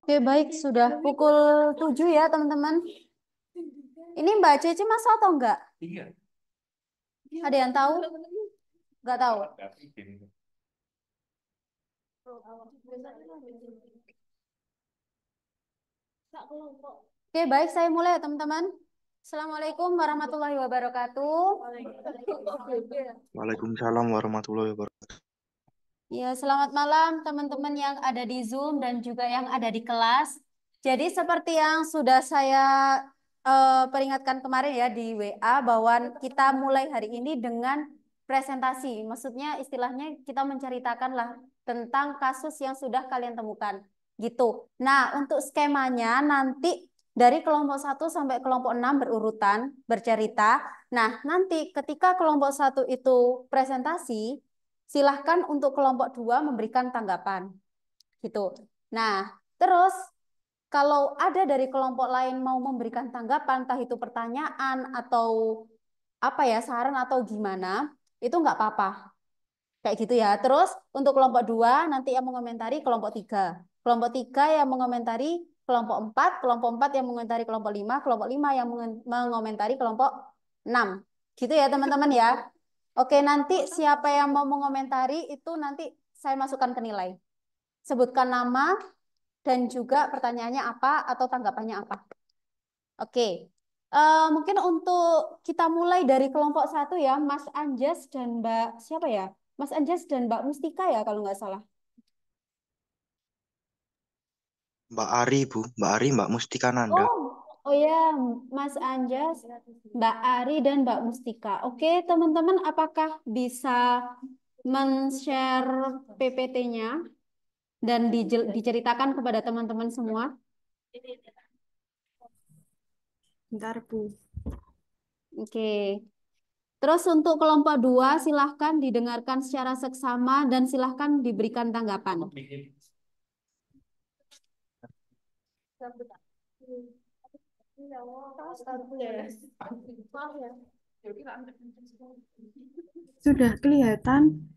Oke, baik. Sudah pukul 7 ya, teman-teman. Ini Mbak Cece masuk atau enggak? Ada yang tahu? Enggak tahu. Oke, baik. Saya mulai ya, teman-teman. Assalamualaikum warahmatullahi wabarakatuh. Waalaikumsalam warahmatullahi wabarakatuh. Ya, selamat malam teman-teman yang ada di Zoom dan juga yang ada di kelas. Jadi seperti yang sudah saya peringatkan kemarin ya di WA bahwa kita mulai hari ini dengan presentasi. Maksudnya istilahnya kita menceritakanlah tentang kasus yang sudah kalian temukan. Gitu. Nah, untuk skemanya nanti dari kelompok 1 sampai kelompok 6 berurutan bercerita. Nah, nanti ketika kelompok 1 itu presentasi, silahkan untuk kelompok 2 memberikan tanggapan. Gitu. Nah, terus kalau ada dari kelompok lain mau memberikan tanggapan, entah itu pertanyaan atau apa ya, saran atau gimana, itu nggak apa-apa. Kayak gitu ya. Terus untuk kelompok 2 nanti yang mengomentari kelompok 3. Kelompok 3 yang mengomentari kelompok 4 yang mengomentari kelompok 5 yang mengomentari kelompok 6. Gitu ya teman-teman ya. Oke, nanti siapa yang mau mengomentari itu nanti saya masukkan ke nilai. Sebutkan nama dan juga pertanyaannya apa atau tanggapannya apa. Oke. Mungkin untuk kita mulai dari kelompok 1 ya, Mas Anjas dan Mbak siapa ya? Mas Anjas dan Mbak Mustika ya kalau nggak salah. Mbak Ari, Bu. Mbak Ari, Mbak Mustika Nanda. Oh, oh ya, Mas Anjas, Mbak Ari dan Mbak Mustika. Oke, teman-teman, apakah bisa men-share PPT-nya dan diceritakan kepada teman-teman semua? Bentar, Bu. Oke. Terus untuk kelompok 2 silahkan didengarkan secara seksama dan silahkan diberikan tanggapan. Sudah kelihatan?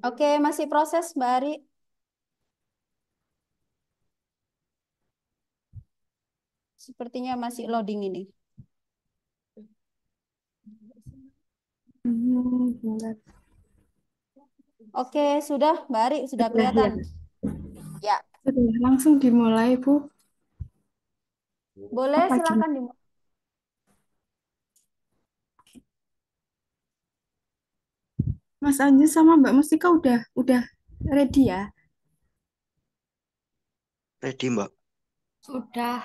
Oke, masih proses Mbak Ari. Sepertinya masih loading ini. Bentar. Oke, sudah Mbak Ari, sudah Sudah, ya. kelihatan. Ya, Sudah langsung dimulai, Bu. boleh Apa gimana? silahkan dimulai. Mas Anjus sama Mbak Mustika udah ready ya? Ready, Mbak. Sudah.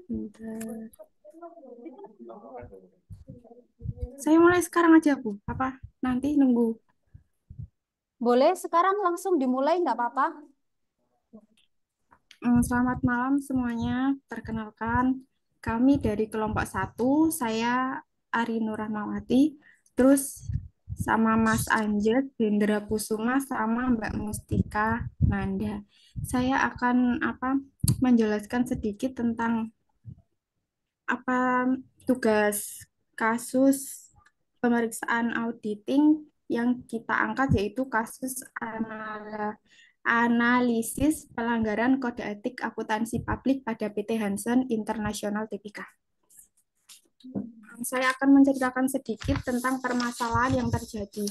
Bentar. Saya mulai sekarang aja, Bu. Apa nanti nunggu? Boleh sekarang langsung dimulai, nggak apa-apa. Selamat malam semuanya. Perkenalkan, kami dari kelompok 1, saya Ari Nurahmawati, terus sama Mas Anjet, Hendra Kusuma, sama Mbak Mustika Nanda. Saya akan menjelaskan sedikit tentang apa tugas kasus pemeriksaan auditing yang kita angkat, yaitu kasus analisis pelanggaran kode etik akuntansi publik pada PT Hansen International Tbk. Saya akan menceritakan sedikit tentang permasalahan yang terjadi.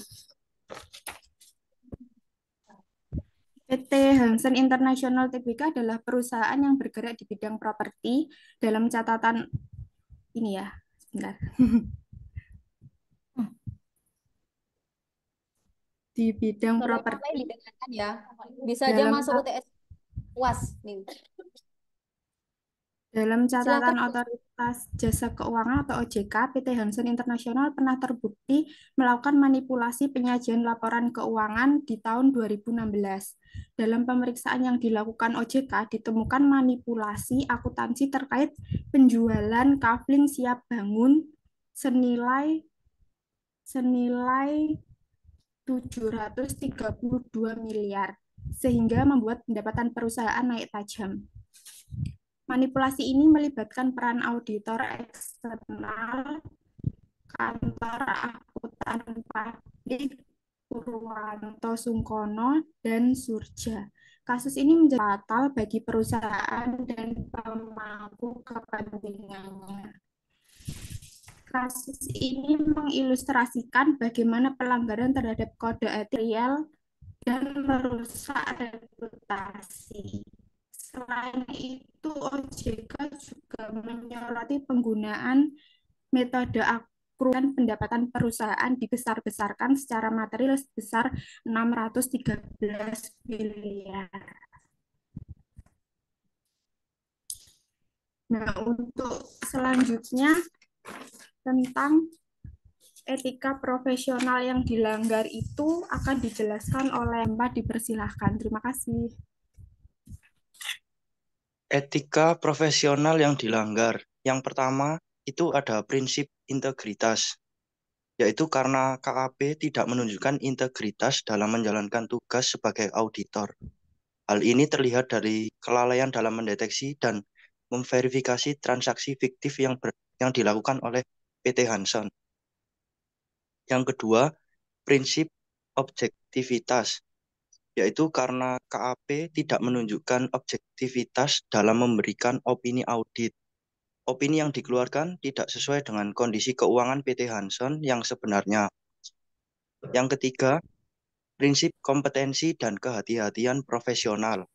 PT Hansen International Tbk adalah perusahaan yang bergerak di bidang properti. Dalam catatan ini ya, sebentar. Di bidang Kalau yang lain properti, didengarkan ya, bisa aja dalam masuk UTS UAS nih. dalam Silahkan. catatan Otoritas Jasa Keuangan atau OJK, PT Hansen International pernah terbukti melakukan manipulasi penyajian laporan keuangan di tahun 2016. Dalam pemeriksaan yang dilakukan OJK, ditemukan manipulasi akuntansi terkait penjualan kafling siap bangun senilai senilai 732 miliar, sehingga membuat pendapatan perusahaan naik tajam. Manipulasi ini melibatkan peran auditor eksternal, kantor akuntan publik, Sungkono, dan Surja. Kasus ini menjadi fatal bagi perusahaan dan pemangku kepentingannya. Kasus ini mengilustrasikan bagaimana pelanggaran terhadap kode etik real dan merusak reputasi. Selain itu, OJK juga menyoroti penggunaan metode akruan pendapatan perusahaan dibesar-besarkan secara material sebesar 613 miliar. Nah, untuk selanjutnya tentang etika profesional yang dilanggar itu akan dijelaskan oleh Mbak, dipersilahkan. Terima kasih. Etika profesional yang dilanggar. Yang pertama, itu ada prinsip integritas, yaitu karena KAP tidak menunjukkan integritas dalam menjalankan tugas sebagai auditor. Hal ini terlihat dari kelalaian dalam mendeteksi dan memverifikasi transaksi fiktif yang dilakukan oleh PT Hanson. Yang kedua, prinsip objektivitas, yaitu karena KAP tidak menunjukkan objektivitas dalam memberikan opini audit. Opini yang dikeluarkan tidak sesuai dengan kondisi keuangan PT Hanson yang sebenarnya. Yang ketiga, prinsip kompetensi dan kehati-hatian profesional,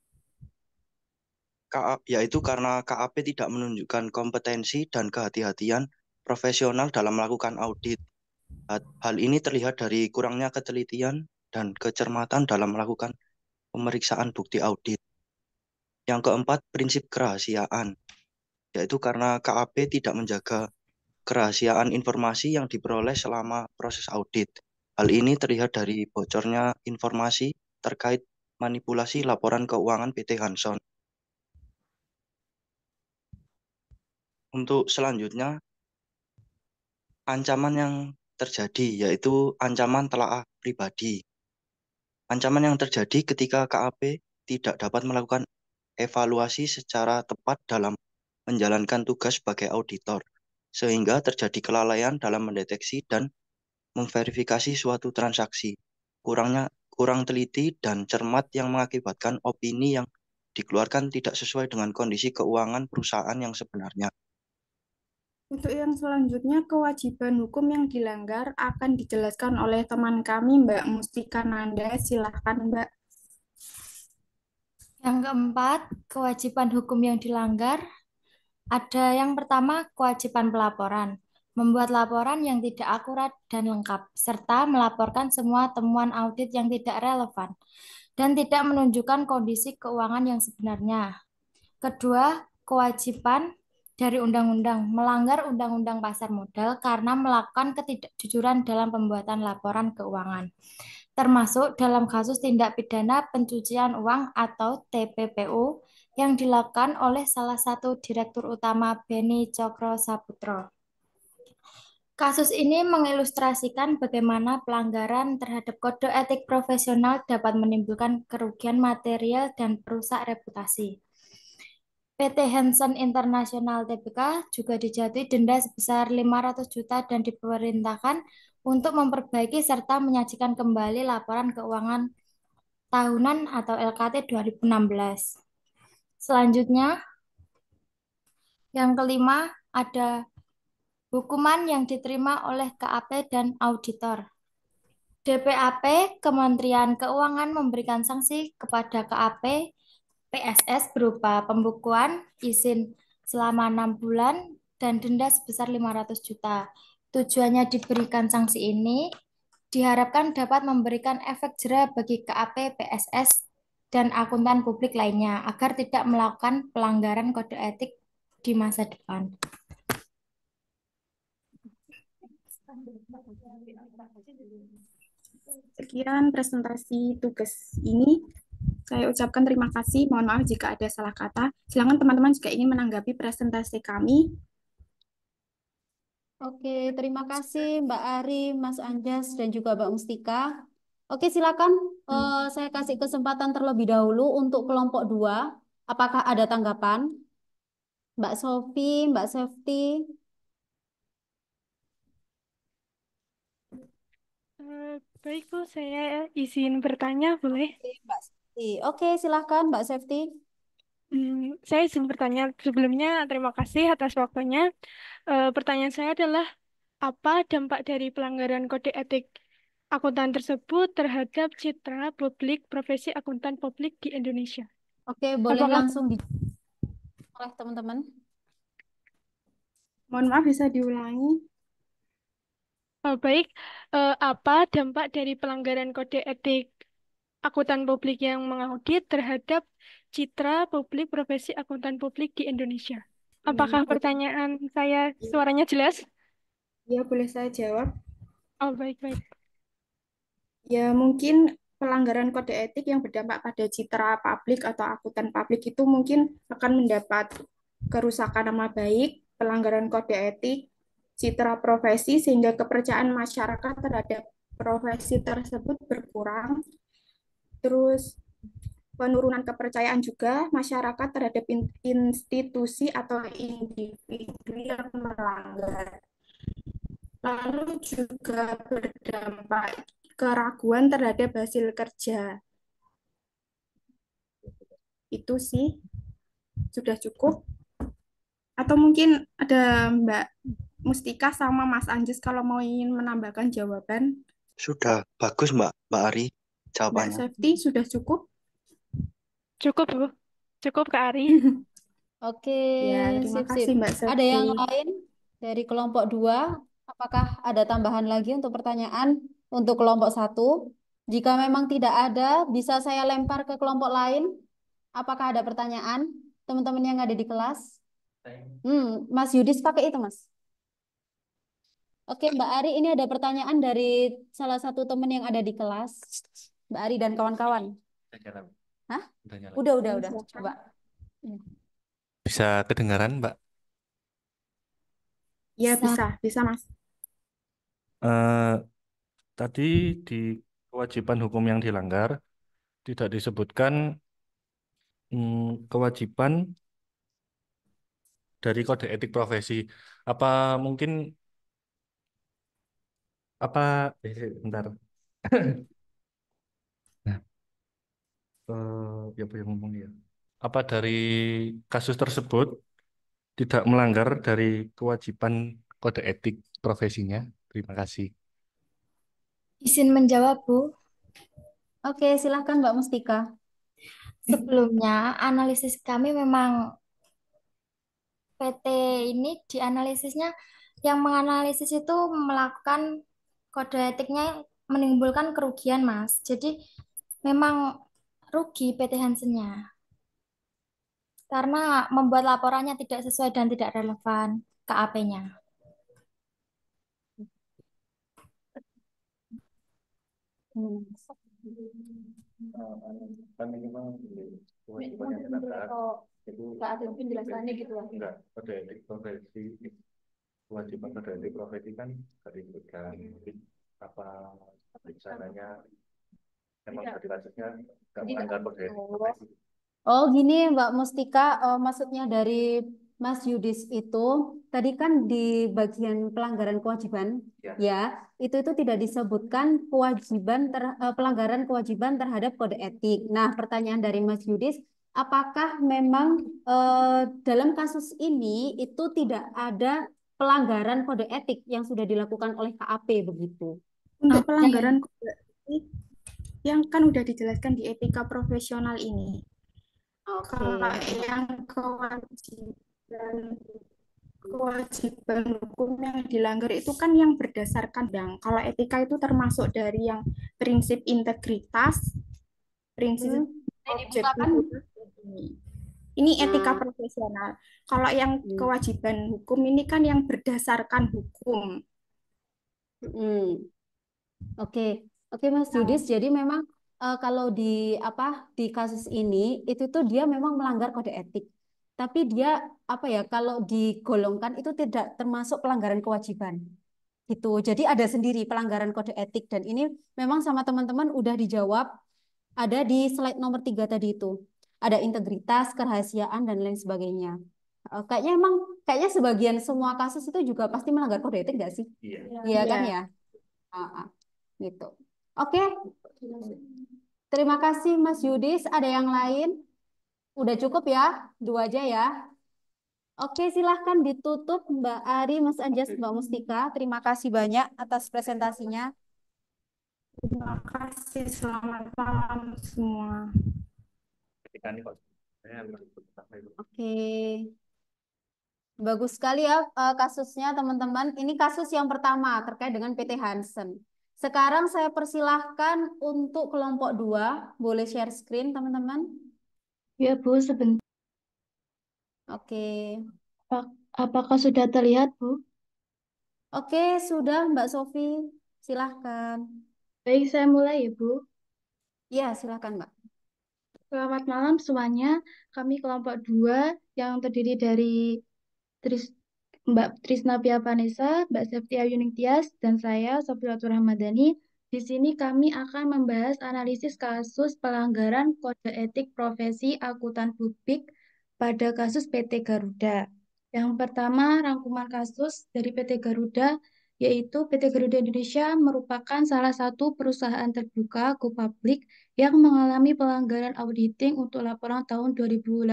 yaitu karena KAP tidak menunjukkan kompetensi dan kehati-hatian profesional dalam melakukan audit. Hal ini terlihat dari kurangnya ketelitian dan kecermatan dalam melakukan pemeriksaan bukti audit. Yang keempat, prinsip kerahasiaan, yaitu karena KAP tidak menjaga kerahasiaan informasi yang diperoleh selama proses audit. Hal ini terlihat dari bocornya informasi terkait manipulasi laporan keuangan PT Hanson. Untuk selanjutnya, ancaman yang terjadi yaitu ancaman telaah pribadi. Ancaman yang terjadi ketika KAP tidak dapat melakukan evaluasi secara tepat dalam menjalankan tugas sebagai auditor, sehingga terjadi kelalaian dalam mendeteksi dan memverifikasi suatu transaksi. Kurang teliti dan cermat yang mengakibatkan opini yang dikeluarkan tidak sesuai dengan kondisi keuangan perusahaan yang sebenarnya. Untuk yang selanjutnya, kewajiban hukum yang dilanggar akan dijelaskan oleh teman kami, Mbak Mustika Nanda. Silahkan, Mbak. Yang keempat, kewajiban hukum yang dilanggar. Ada yang pertama, kewajiban pelaporan. Membuat laporan yang tidak akurat dan lengkap, serta melaporkan semua temuan audit yang tidak relevan dan tidak menunjukkan kondisi keuangan yang sebenarnya. Kedua, kewajiban dari undang-undang melanggar undang-undang pasar modal karena melakukan ketidakjujuran dalam pembuatan laporan keuangan, termasuk dalam kasus tindak pidana pencucian uang atau TPPU yang dilakukan oleh salah satu direktur utama Beni Cokro Saputro. Kasus ini mengilustrasikan bagaimana pelanggaran terhadap kode etik profesional dapat menimbulkan kerugian material dan merusak reputasi. PT Hanson International Tbk juga dijatuhi denda sebesar 500 juta dan diperintahkan untuk memperbaiki serta menyajikan kembali laporan keuangan tahunan atau LKT 2016. Selanjutnya, yang kelima ada hukuman yang diterima oleh KAP dan auditor. DPAP, Kementerian Keuangan memberikan sanksi kepada KAP PSS berupa pembukuan izin selama 6 bulan dan denda sebesar 500 juta. Tujuannya diberikan sanksi ini diharapkan dapat memberikan efek jera bagi KAP, PSS, dan akuntan publik lainnya agar tidak melakukan pelanggaran kode etik di masa depan. Sekian presentasi tugas ini. Saya ucapkan terima kasih. Mohon maaf jika ada salah kata. Silakan teman-teman jika ingin menanggapi presentasi kami. Oke, terima kasih Mbak Ari, Mas Anjas, dan juga Mbak Mustika. Oke, silakan saya kasih kesempatan terlebih dahulu untuk kelompok 2. Apakah ada tanggapan? Mbak Sofi, Mbak Sefti. Baik Bu, saya izin bertanya boleh? Oke, Mbak Safety. Oke, silahkan Mbak Safety. Saya izin bertanya sebelumnya, terima kasih atas waktunya. Pertanyaan saya adalah, apa dampak dari pelanggaran kode etik akuntan tersebut terhadap citra publik profesi akuntan publik di Indonesia? Oke, boleh Apakah langsung oleh teman-teman. Mohon maaf, bisa diulangi? baik, apa dampak dari pelanggaran kode etik akuntan publik yang mengaudit terhadap citra publik profesi akuntan publik di Indonesia? Apakah pertanyaan saya suaranya jelas? Ya, boleh saya jawab. Oh, baik-baik. Ya, mungkin pelanggaran kode etik yang berdampak pada citra publik atau akuntan publik itu mungkin akan mendapat kerusakan nama baik, pelanggaran kode etik, citra profesi, sehingga kepercayaan masyarakat terhadap profesi tersebut berkurang. Terus penurunan kepercayaan juga masyarakat terhadap institusi atau individu yang melanggar. Lalu juga berdampak keraguan terhadap hasil kerja. Itu sih sudah cukup. Atau mungkin ada Mbak Mustika sama Mas Anjus kalau mau ingin menambahkan jawaban. Sudah bagus Mbak Ari Mbak jawabannya. Safety sudah cukup? Cukup, Bu. Cukup, Kak Ari. Oke, Ya, terima sip, sip. kasih Mbak Ada yang Safety. lain dari kelompok 2? Apakah ada tambahan lagi untuk pertanyaan untuk kelompok 1? Jika memang tidak ada, bisa saya lempar ke kelompok lain. Apakah ada pertanyaan teman-teman yang ada di kelas? Mas Yudis pakai itu, Mas. Oke, Mbak Ari, ini ada pertanyaan dari salah satu teman yang ada di kelas. Mbak Ari dan kawan-kawan. Hah? Udah, coba. Bisa kedengaran, Mbak? Ya, Bisa. bisa Mas. Tadi di kewajiban hukum yang dilanggar tidak disebutkan kewajiban dari kode etik profesi. Apa mungkin bentar. Nah, ya apa yang ngomong ya? Apa dari kasus tersebut tidak melanggar dari kewajiban kode etik profesinya? Terima kasih. Izin menjawab, Bu. Oke, silahkan Mbak Mustika. Sebelumnya, analisis kami memang PT ini dianalisisnya yang menganalisis itu melakukan kode etiknya menimbulkan kerugian, Mas. Jadi memang rugi PT Hansennya karena membuat laporannya tidak sesuai dan tidak relevan KAP-nya. Kan memang kewajiban yang dilanggar itu penjelasannya gitu lah. enggak kode etik profesi, kewajiban kode etik profesi kan tidak disebutkan apa caranya, emang kode kasusnya tidak melanggar kode etik profesi. Oh, gini Mbak Mustika, maksudnya dari Mas Yudis itu tadi kan di bagian pelanggaran kewajiban, Ya. ya, itu tidak disebutkan pelanggaran kewajiban terhadap kode etik. Nah, pertanyaan dari Mas Yudis, apakah memang dalam kasus ini itu tidak ada pelanggaran kode etik yang sudah dilakukan oleh KAP begitu? Untuk Ada. pelanggaran kode etik yang kan udah dijelaskan di etika profesional ini. Oke. Kalau yang kewajiban hukum yang dilanggar itu kan yang berdasarkan bang. Kalau etika itu termasuk dari yang prinsip integritas, prinsip objektivitas. Ini etika profesional. Kalau yang kewajiban hukum ini kan yang berdasarkan hukum. Oke, Mas Yudis. Jadi memang kalau di kasus ini itu tuh dia memang melanggar kode etik. Tapi dia kalau digolongkan itu tidak termasuk pelanggaran kewajiban. Gitu. Jadi ada sendiri pelanggaran kode etik dan ini memang sama teman-teman udah dijawab ada di slide nomor 3 tadi itu. Ada integritas, kerahasiaan dan lain sebagainya. Kayaknya sebagian semua kasus itu juga pasti melanggar kode etik nggak sih? Iya. Iya kan Iya. ya? Ah, ah. Gitu. Oke. Terima kasih Mas Yudis. Ada yang lain? Udah cukup ya? Dua aja ya. Oke, silahkan ditutup Mbak Ari, Mas Anjas, Mbak Mustika. Terima kasih banyak atas presentasinya. Terima kasih, selamat malam semua. Ketika ini kok saya Oke. Bagus sekali ya kasusnya teman-teman. Ini kasus yang pertama terkait dengan PT Hansen. Sekarang saya persilahkan untuk kelompok 2. Boleh share screen teman-teman? Ya, Bu, sebentar. Oke. Apakah sudah terlihat, Bu? Oke, sudah Mbak Sofi. Silahkan. Baik, saya mulai ya, Bu. Iya, silahkan Mbak. Selamat malam semuanya. Kami kelompok 2 yang terdiri dari Mbak Trisna Pia Vanessa, Mbak Septia Yuning Tias, dan saya, Sofiatur Rahmadani. Di sini kami akan membahas analisis kasus pelanggaran kode etik profesi akuntan publik pada kasus PT Garuda. Yang pertama, rangkuman kasus dari PT Garuda, yaitu PT Garuda Indonesia merupakan salah satu perusahaan terbuka go public yang mengalami pelanggaran auditing untuk laporan tahun 2018.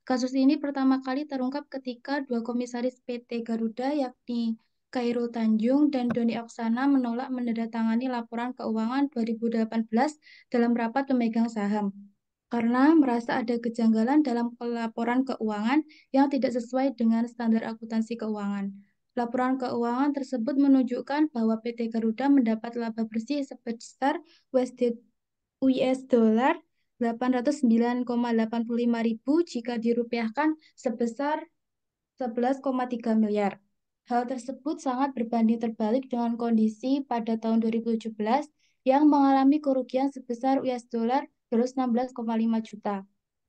Kasus ini pertama kali terungkap ketika dua komisaris PT Garuda yakni Khairul Tanjung dan Doni Oksana menolak menandatangani laporan keuangan 2018 dalam rapat pemegang saham karena merasa ada kejanggalan dalam laporan keuangan yang tidak sesuai dengan standar akuntansi keuangan. Laporan keuangan tersebut menunjukkan bahwa PT Garuda mendapat laba bersih sebesar US dollar 809,85 ribu jika dirupiahkan sebesar 11,3 miliar. Hal tersebut sangat berbanding terbalik dengan kondisi pada tahun 2017 yang mengalami kerugian sebesar US dollar 216,5 juta.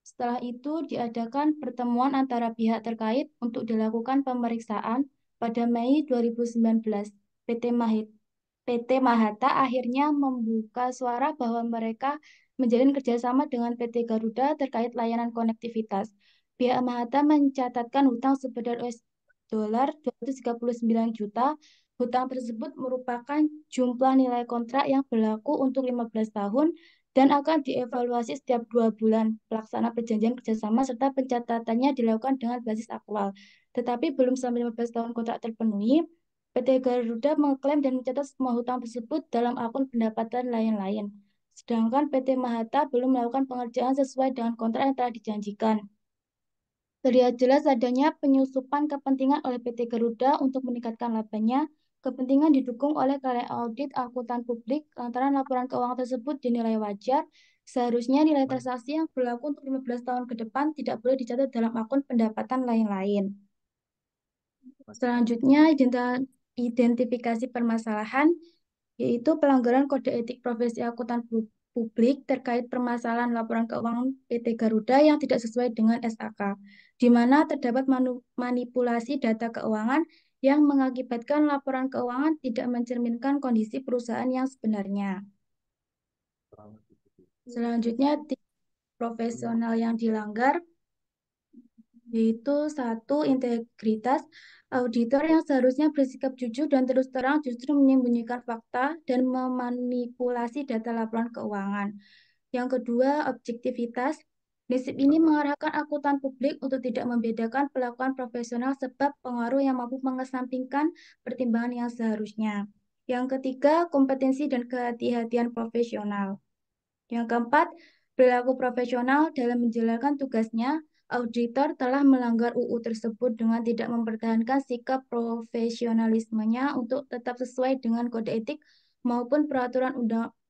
Setelah itu diadakan pertemuan antara pihak terkait untuk dilakukan pemeriksaan pada Mei 2019. PT Mahata akhirnya membuka suara bahwa mereka menjalin kerjasama dengan PT Garuda terkait layanan konektivitas. Pihak Mahata mencatatkan hutang sebesar US dolar 239 juta. Hutang tersebut merupakan jumlah nilai kontrak yang berlaku untuk 15 tahun dan akan dievaluasi setiap 2 bulan. Pelaksana perjanjian kerjasama serta pencatatannya dilakukan dengan basis aktual. Tetapi belum sampai 15 tahun kontrak terpenuhi, PT Garuda mengklaim dan mencatat semua hutang tersebut dalam akun pendapatan lain-lain. Sedangkan PT Mahata belum melakukan pengerjaan sesuai dengan kontrak yang telah dijanjikan. Terlihat jelas adanya penyusupan kepentingan oleh PT Garuda untuk meningkatkan labanya. Kepentingan didukung oleh kalian audit akuntan publik lantaran laporan keuangan tersebut dinilai wajar. Seharusnya nilai transaksi yang berlaku untuk 15 tahun ke depan tidak boleh dicatat dalam akun pendapatan lain-lain. Selanjutnya, identifikasi permasalahan, yaitu pelanggaran kode etik profesi akuntan publik terkait permasalahan laporan keuangan PT Garuda yang tidak sesuai dengan SAK, di mana terdapat manipulasi data keuangan yang mengakibatkan laporan keuangan tidak mencerminkan kondisi perusahaan yang sebenarnya. Selanjutnya, profesional yang dilanggar, yaitu 1. Integritas. Auditor yang seharusnya bersikap jujur dan terus terang justru menyembunyikan fakta dan memanipulasi data laporan keuangan. Yang kedua, objektivitas. Prinsip ini mengarahkan akuntan publik untuk tidak membedakan pelakuan profesional sebab pengaruh yang mampu mengesampingkan pertimbangan yang seharusnya. Yang ketiga, kompetensi dan kehati-hatian profesional. Yang keempat, perilaku profesional dalam menjalankan tugasnya. Auditor telah melanggar UU tersebut dengan tidak mempertahankan sikap profesionalismenya untuk tetap sesuai dengan kode etik maupun peraturan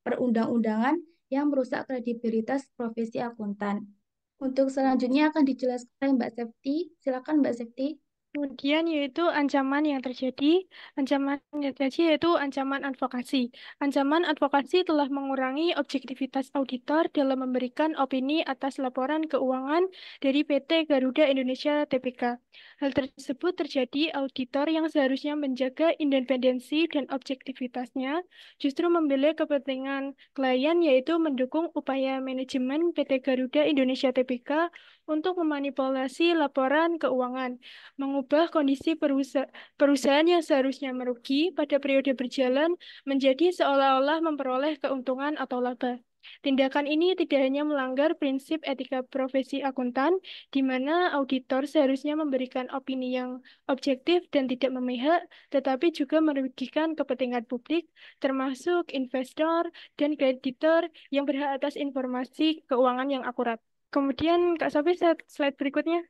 perundang-undangan yang merusak kredibilitas profesi akuntan. Untuk selanjutnya akan dijelaskan oleh Mbak Septi. Silakan Mbak Septi. Kemudian yaitu ancaman yang terjadi. Ancaman yang terjadi yaitu ancaman advokasi. Ancaman advokasi telah mengurangi objektivitas auditor dalam memberikan opini atas laporan keuangan dari PT Garuda Indonesia Tbk. Hal tersebut terjadi auditor yang seharusnya menjaga independensi dan objektivitasnya justru membela kepentingan klien yaitu mendukung upaya manajemen PT Garuda Indonesia Tbk untuk memanipulasi laporan keuangan, mengubah kondisi perusahaan yang seharusnya merugi pada periode berjalan menjadi seolah-olah memperoleh keuntungan atau laba. Tindakan ini tidak hanya melanggar prinsip etika profesi akuntan, di mana auditor seharusnya memberikan opini yang objektif dan tidak memihak, tetapi juga merugikan kepentingan publik, termasuk investor dan kreditor yang berhak atas informasi keuangan yang akurat. Kemudian, Kak Sofi, slide berikutnya.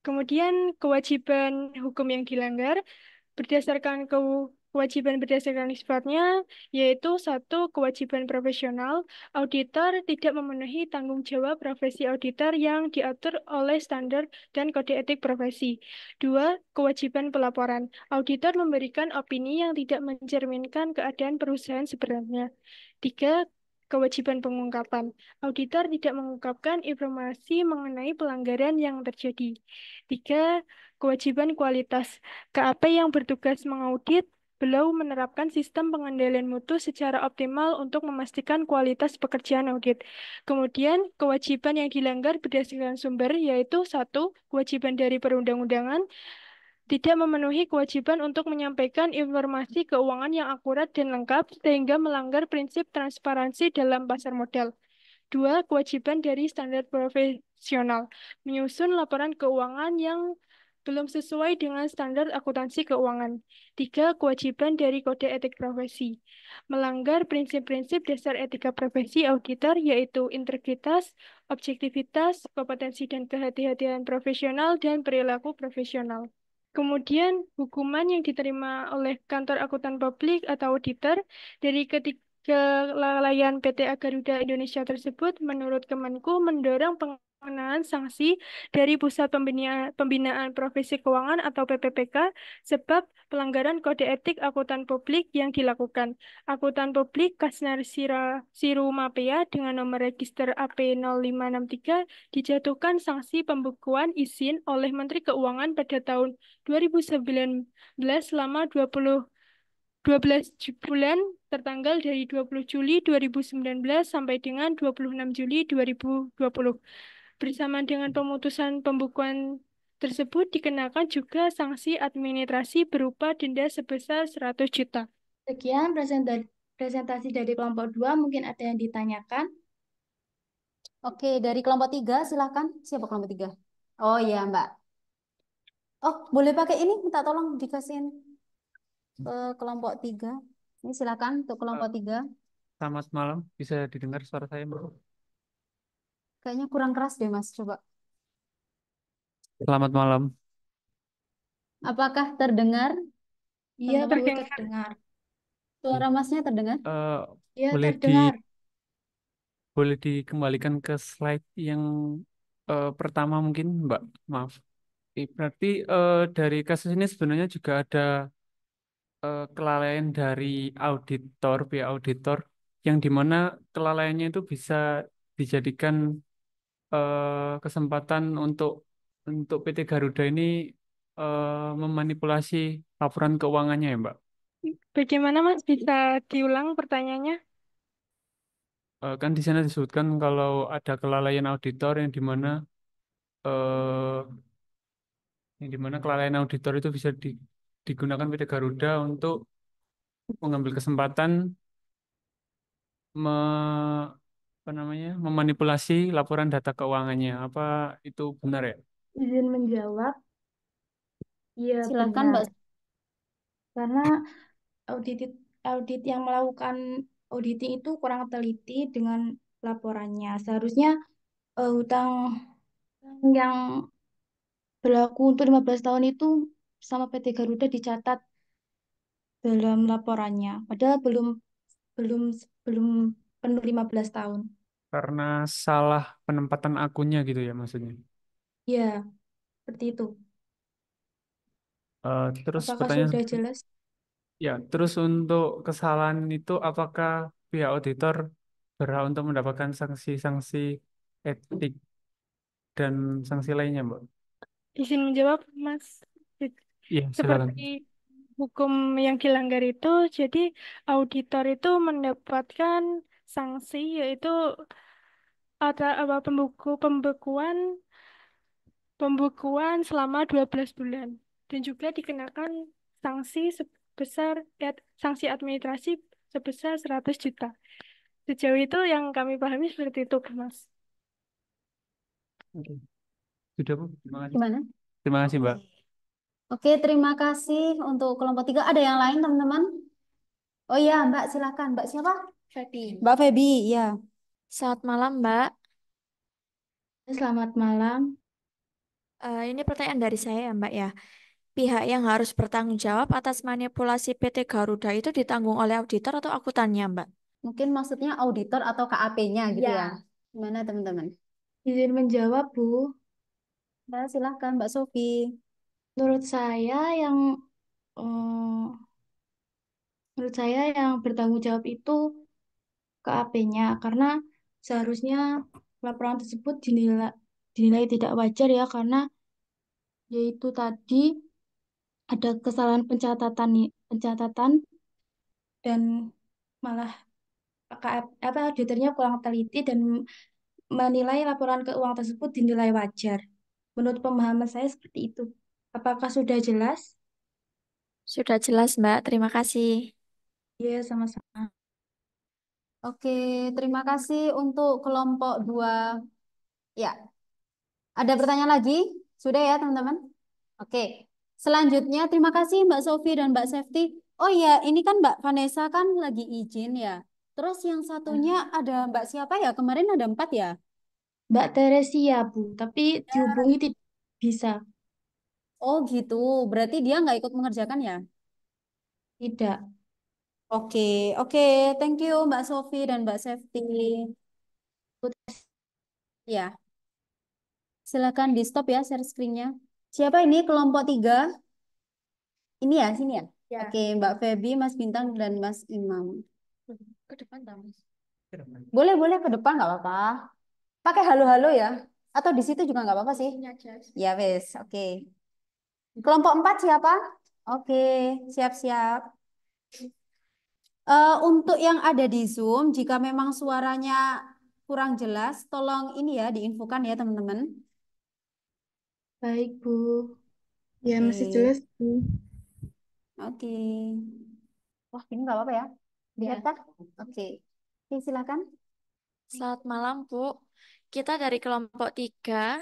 Kemudian, kewajiban hukum yang dilanggar berdasarkan kewajiban berdasarkan sifatnya, yaitu satu, kewajiban profesional. Auditor tidak memenuhi tanggung jawab profesi auditor yang diatur oleh standar dan kode etik profesi. Dua, kewajiban pelaporan. Auditor memberikan opini yang tidak mencerminkan keadaan perusahaan sebenarnya. Tiga, kewajiban pengungkapan. Auditor tidak mengungkapkan informasi mengenai pelanggaran yang terjadi. Tiga, kewajiban kualitas. KAP yang bertugas mengaudit belum menerapkan sistem pengendalian mutu secara optimal untuk memastikan kualitas pekerjaan audit. Kemudian, kewajiban yang dilanggar berdasarkan sumber yaitu satu, kewajiban dari perundang-undangan, tidak memenuhi kewajiban untuk menyampaikan informasi keuangan yang akurat dan lengkap sehingga melanggar prinsip transparansi dalam pasar modal. Dua, kewajiban dari standar profesional, menyusun laporan keuangan yang belum sesuai dengan standar akuntansi keuangan. Tiga, kewajiban dari kode etik profesi, melanggar prinsip-prinsip dasar etika profesi auditor yaitu integritas, objektivitas, kompetensi dan kehati-hatian profesional, dan perilaku profesional. Kemudian, hukuman yang diterima oleh kantor akuntan publik atau auditor dari kelalaian PT Garuda Indonesia tersebut, menurut Kemenku, mendorong pengenaan sanksi dari Pusat Pembinaan Profesi Keuangan atau PPPK sebab pelanggaran kode etik akuntan publik yang dilakukan. Akuntan publik Kasnar Siru Mapea dengan nomor register AP0563 dijatuhkan sanksi pembukuan izin oleh Menteri Keuangan pada tahun 2019 selama 12 bulan tertanggal dari 20 Juli 2019 sampai dengan 26 Juli 2020. Bersama dengan pemutusan pembukuan tersebut dikenakan juga sanksi administrasi berupa denda sebesar 100 juta. Sekian presentasi dari kelompok 2, mungkin ada yang ditanyakan. Oke, dari kelompok 3 silakan. Siapa kelompok 3? Oh iya, Mbak. Oh, boleh pakai ini, minta tolong dikasihin ke kelompok 3. Ini silakan untuk kelompok 3. Selamat malam, bisa didengar suara saya, Mbak? Kayaknya kurang keras deh, Mas. Coba. Selamat malam. Apakah terdengar? Iya, Bu, Terdengar. terdengar. Suara Masnya terdengar? Eh, Iya, boleh terdengar. boleh dikembalikan ke slide yang pertama mungkin, Mbak? Maaf. Berarti dari kasus ini sebenarnya juga ada kelalaian dari auditor, pihak auditor, yang dimana kelalaiannya itu bisa dijadikan kesempatan untuk PT Garuda ini memanipulasi laporan keuangannya ya, Mbak. Bagaimana, Mas? Bisa diulang pertanyaannya? Kan di sana disebutkan kalau ada kelalaian auditor eh, yang dimana kelalaian auditor itu bisa digunakan PT Garuda untuk mengambil kesempatan me, apa namanya memanipulasi laporan data keuangannya. Apa itu benar ya? Izin menjawab. Iya, Silakan, benar. Mbak. Karena audit audit yang melakukan auditing itu kurang teliti dengan laporannya. Seharusnya hutang yang berlaku untuk 15 tahun itu sama PT Garuda dicatat dalam laporannya. Padahal belum belum belum penuh 15 tahun. Karena salah penempatan akunnya gitu ya maksudnya. Ya, seperti itu. Terus Apakah pertanyaan sudah jelas? ya, terus untuk kesalahan itu apakah pihak auditor berhak untuk mendapatkan sanksi-sanksi etik dan sanksi lainnya, Mbak? Izin menjawab, Mas. Iya, silakan. Seperti hukum yang dilanggar itu, jadi auditor itu mendapatkan sanksi yaitu ada apa pembekuan selama 12 bulan dan juga dikenakan sanksi sebesar sanksi administrasi sebesar 100 juta. Sejauh itu yang kami pahami seperti itu, Mas. Oke. Sudah, Bu. Terima kasih. Gimana? Terima kasih, Mbak. Oke, terima kasih untuk kelompok 3. Ada yang lain, teman-teman? Oh iya, Mbak, silakan. Mbak siapa? Feby. Mbak Feby, ya. Selamat malam, Mbak. Selamat malam. Ini pertanyaan dari saya ya, Mbak ya. Pihak yang harus bertanggung jawab atas manipulasi PT Garuda itu ditanggung oleh auditor atau akuntannya, Mbak? Mungkin maksudnya auditor atau KAP-nya gitu ya. Ya. Gimana, teman-teman? Izin menjawab, Bu. Ya, silahkan, Mbak Sofi. Menurut saya yang menurut saya yang bertanggung jawab itu KAP-nya karena seharusnya laporan tersebut dinilai tidak wajar ya karena yaitu tadi ada kesalahan pencatatan dan malah auditornya kurang teliti dan menilai laporan keuangan tersebut dinilai wajar. Menurut pemahaman saya seperti itu. Apakah sudah jelas? Sudah jelas, Mbak. Terima kasih. Iya, sama-sama. Oke, terima kasih untuk kelompok 2. Ya, ada pertanyaan lagi? Sudah ya, teman-teman? Oke. Selanjutnya, terima kasih Mbak Sofi dan Mbak Safety. Oh iya, ini kan Mbak Vanessa kan lagi izin ya. Terus yang satunya ada Mbak siapa ya? Kemarin ada 4 ya? Mbak Teresia, Bu, tapi dihubungi tidak bisa. Oh gitu, berarti dia nggak ikut mengerjakan ya? Tidak. Oke, oke, thank you Mbak Sofi dan Mbak Safety. Ya, silakan di stop ya share screen-nya. Siapa ini kelompok 3? Ini ya, sini ya? Ya. Oke, Mbak Feby, Mas Bintang, dan Mas Imam. Ke depan, Mas. Boleh, boleh ke depan nggak apa-apa. Pakai halo-halo ya. Atau di situ juga nggak apa-apa sih. Ini aja. Ya wes, oke. Kelompok 4 siapa? Oke, siap-siap. Untuk yang ada di Zoom, jika memang suaranya kurang jelas, tolong ini ya diinfokan ya teman-teman. Baik, Bu. Ya, masih Oke, jelas, Bu. oke. Wah, ini nggak apa-apa ya? Lihat kah? Oke. Oke, silakan. Selamat malam, Bu. Kita dari kelompok 3.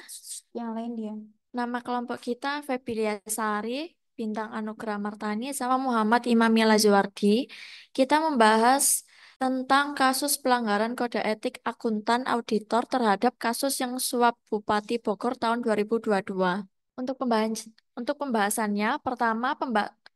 Yang lain dia. Nama kelompok kita Febilia Sari, Bintang Anugrah Martani, sama Muhammad Imamil Azwardi. Kita membahas tentang kasus pelanggaran kode etik akuntan auditor terhadap kasus yang suap Bupati Bogor tahun 2022. Untuk pembahasannya, pertama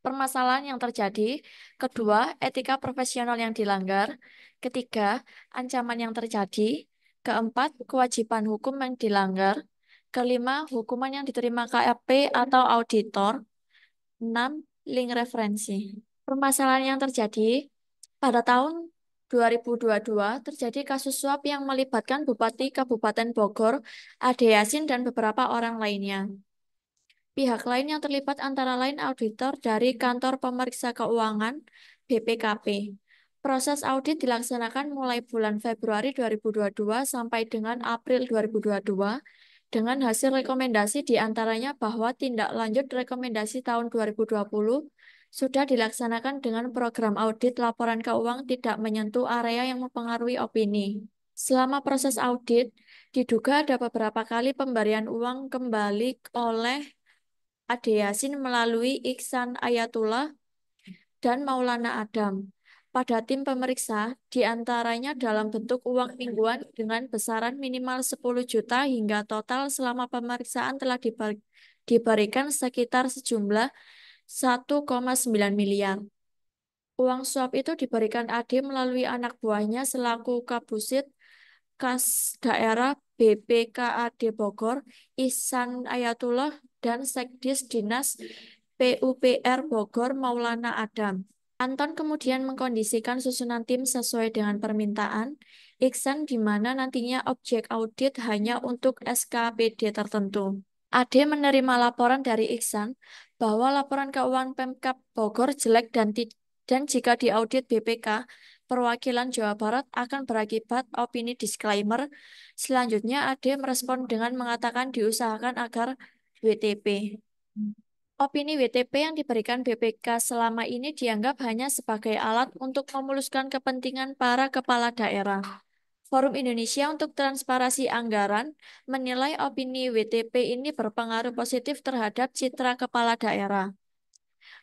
permasalahan yang terjadi, kedua etika profesional yang dilanggar, ketiga ancaman yang terjadi, keempat kewajiban hukum yang dilanggar, kelima hukuman yang diterima KAP atau auditor, enam link referensi. Permasalahan yang terjadi pada tahun 2022 terjadi kasus suap yang melibatkan Bupati Kabupaten Bogor, Ade Yasin, dan beberapa orang lainnya. Pihak lain yang terlibat antara lain auditor dari Kantor Pemeriksa Keuangan (BPKP). Proses audit dilaksanakan mulai bulan Februari 2022 sampai dengan April 2022 dengan hasil rekomendasi diantaranya bahwa tindak lanjut rekomendasi tahun 2020 sudah dilaksanakan dengan program audit laporan keuangan tidak menyentuh area yang mempengaruhi opini. Selama proses audit, diduga ada beberapa kali pemberian uang kembali oleh Ade Yasin melalui Iksan Ayatullah dan Maulana Adam pada tim pemeriksa, diantaranya dalam bentuk uang mingguan dengan besaran minimal 10 juta hingga total selama pemeriksaan telah diberikan sekitar sejumlah 1,9 miliar. Uang suap itu diberikan Ade melalui anak buahnya selaku Kabusit Kas Daerah BPKAD Bogor, Ihsan Ayatullah, dan Sekdis Dinas PUPR Bogor Maulana Adam. Anton kemudian mengkondisikan susunan tim sesuai dengan permintaan Iksan di mana nantinya objek audit hanya untuk SKPD tertentu. Ade menerima laporan dari Iksan bahwa laporan keuangan Pemkab Bogor jelek dan jika diaudit BPK perwakilan Jawa Barat akan berakibat opini disclaimer. Selanjutnya, Ade merespon dengan mengatakan diusahakan agar WTP. Opini WTP yang diberikan BPK selama ini dianggap hanya sebagai alat untuk memuluskan kepentingan para kepala daerah. Forum Indonesia untuk Transparansi Anggaran menilai opini WTP ini berpengaruh positif terhadap citra kepala daerah.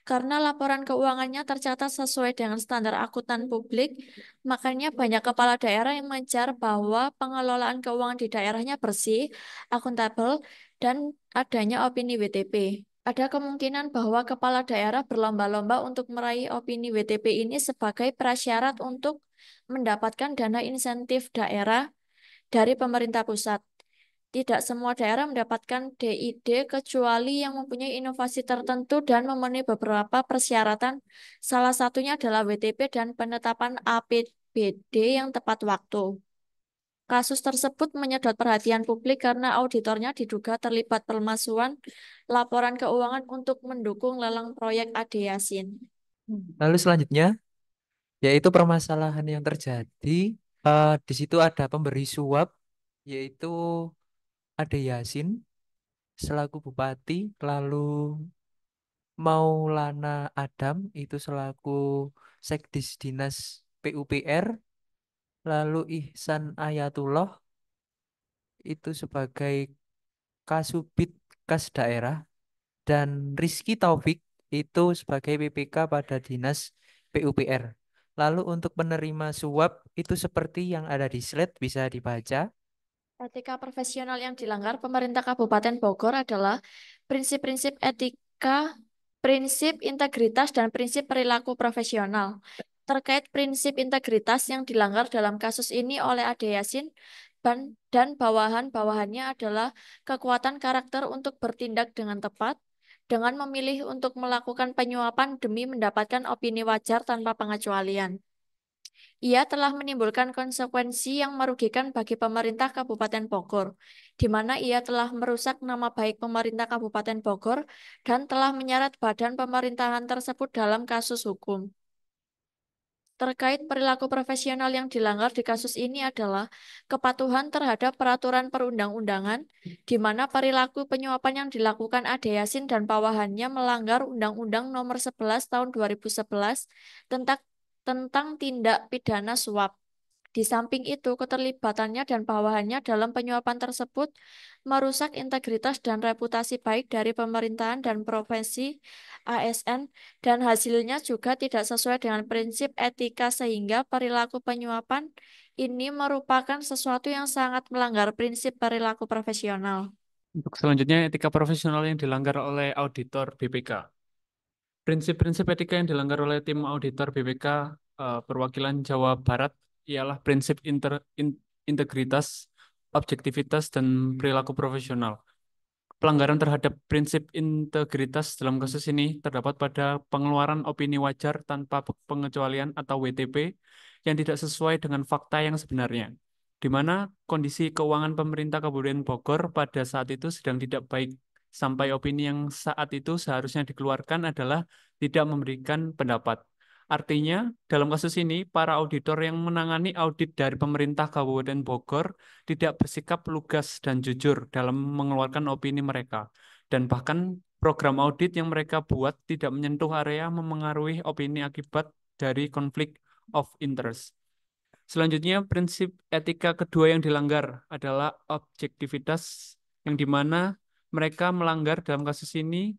Karena laporan keuangannya tercatat sesuai dengan standar akuntan publik, makanya banyak kepala daerah yang mengejar bahwa pengelolaan keuangan di daerahnya bersih, akuntabel, dan adanya opini WTP. Ada kemungkinan bahwa kepala daerah berlomba-lomba untuk meraih opini WTP ini sebagai prasyarat untuk mendapatkan dana insentif daerah dari pemerintah pusat. Tidak semua daerah mendapatkan DID kecuali yang mempunyai inovasi tertentu dan memenuhi beberapa persyaratan. Salah satunya adalah WTP dan penetapan APBD yang tepat waktu. Kasus tersebut menyedot perhatian publik karena auditornya diduga terlibat pemalsuan laporan keuangan untuk mendukung lelang proyek Ade Yasin. Lalu selanjutnya, yaitu permasalahan yang terjadi. Di situ ada pemberi suap, yaitu Ade Yasin selaku bupati, lalu Maulana Adam itu selaku Sekdis Dinas PUPR, lalu Ihsan Ayatullah itu sebagai Kasubid Kas Daerah, dan Rizky Taufik itu sebagai PPK pada Dinas PUPR. Lalu untuk penerima suap itu seperti yang ada di slide bisa dibaca. Etika profesional yang dilanggar pemerintah Kabupaten Bogor adalah prinsip-prinsip etika, prinsip integritas, dan prinsip perilaku profesional. Terkait prinsip integritas yang dilanggar dalam kasus ini oleh Ade Yasin dan bawahan-bawahannya adalah kekuatan karakter untuk bertindak dengan tepat, dengan memilih untuk melakukan penyuapan demi mendapatkan opini wajar tanpa pengecualian. Ia telah menimbulkan konsekuensi yang merugikan bagi pemerintah Kabupaten Bogor, di mana ia telah merusak nama baik pemerintah Kabupaten Bogor dan telah menyeret badan pemerintahan tersebut dalam kasus hukum. Terkait perilaku profesional yang dilanggar di kasus ini adalah kepatuhan terhadap peraturan perundang-undangan, di mana perilaku penyuapan yang dilakukan Ade Yasin dan bawahannya melanggar Undang-Undang Nomor 11 Tahun 2011 tentang tindak pidana suap. Di samping itu, keterlibatannya dan bawahannya dalam penyuapan tersebut merusak integritas dan reputasi baik dari pemerintahan dan profesi ASN, dan hasilnya juga tidak sesuai dengan prinsip etika sehingga perilaku penyuapan ini merupakan sesuatu yang sangat melanggar prinsip perilaku profesional. Untuk selanjutnya, etika profesional yang dilanggar oleh auditor BPK. Prinsip-prinsip etika yang dilanggar oleh tim auditor BPK perwakilan Jawa Barat ialah prinsip integritas, objektivitas, dan perilaku profesional. Pelanggaran terhadap prinsip integritas dalam kasus ini terdapat pada pengeluaran opini wajar tanpa pengecualian atau WTP yang tidak sesuai dengan fakta yang sebenarnya, di mana kondisi keuangan pemerintah Kabupaten Bogor pada saat itu sedang tidak baik, sampai opini yang saat itu seharusnya dikeluarkan adalah tidak memberikan pendapat. Artinya, dalam kasus ini, para auditor yang menangani audit dari pemerintah Kabupaten Bogor tidak bersikap lugas dan jujur dalam mengeluarkan opini mereka. Dan bahkan program audit yang mereka buat tidak menyentuh area memengaruhi opini akibat dari konflik of interest. Selanjutnya, prinsip etika kedua yang dilanggar adalah objektivitas, yang dimana mereka melanggar dalam kasus ini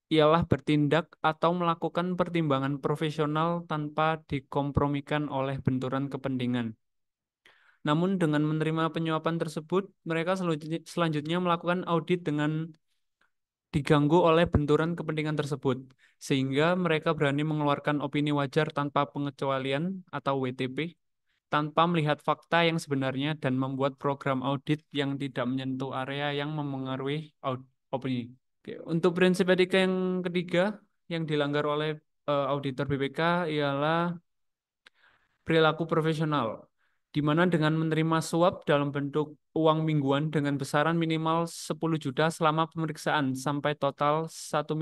ialah bertindak atau melakukan pertimbangan profesional tanpa dikompromikan oleh benturan kepentingan. Namun dengan menerima penyuapan tersebut, mereka selanjutnya melakukan audit dengan diganggu oleh benturan kepentingan tersebut, sehingga mereka berani mengeluarkan opini wajar tanpa pengecualian atau WTP, tanpa melihat fakta yang sebenarnya dan membuat program audit yang tidak menyentuh area yang memengaruhi opini. Oke, untuk prinsip etika yang ketiga yang dilanggar oleh auditor BPK ialah perilaku profesional, di mana dengan menerima suap dalam bentuk uang mingguan dengan besaran minimal 10 juta selama pemeriksaan sampai total 1,9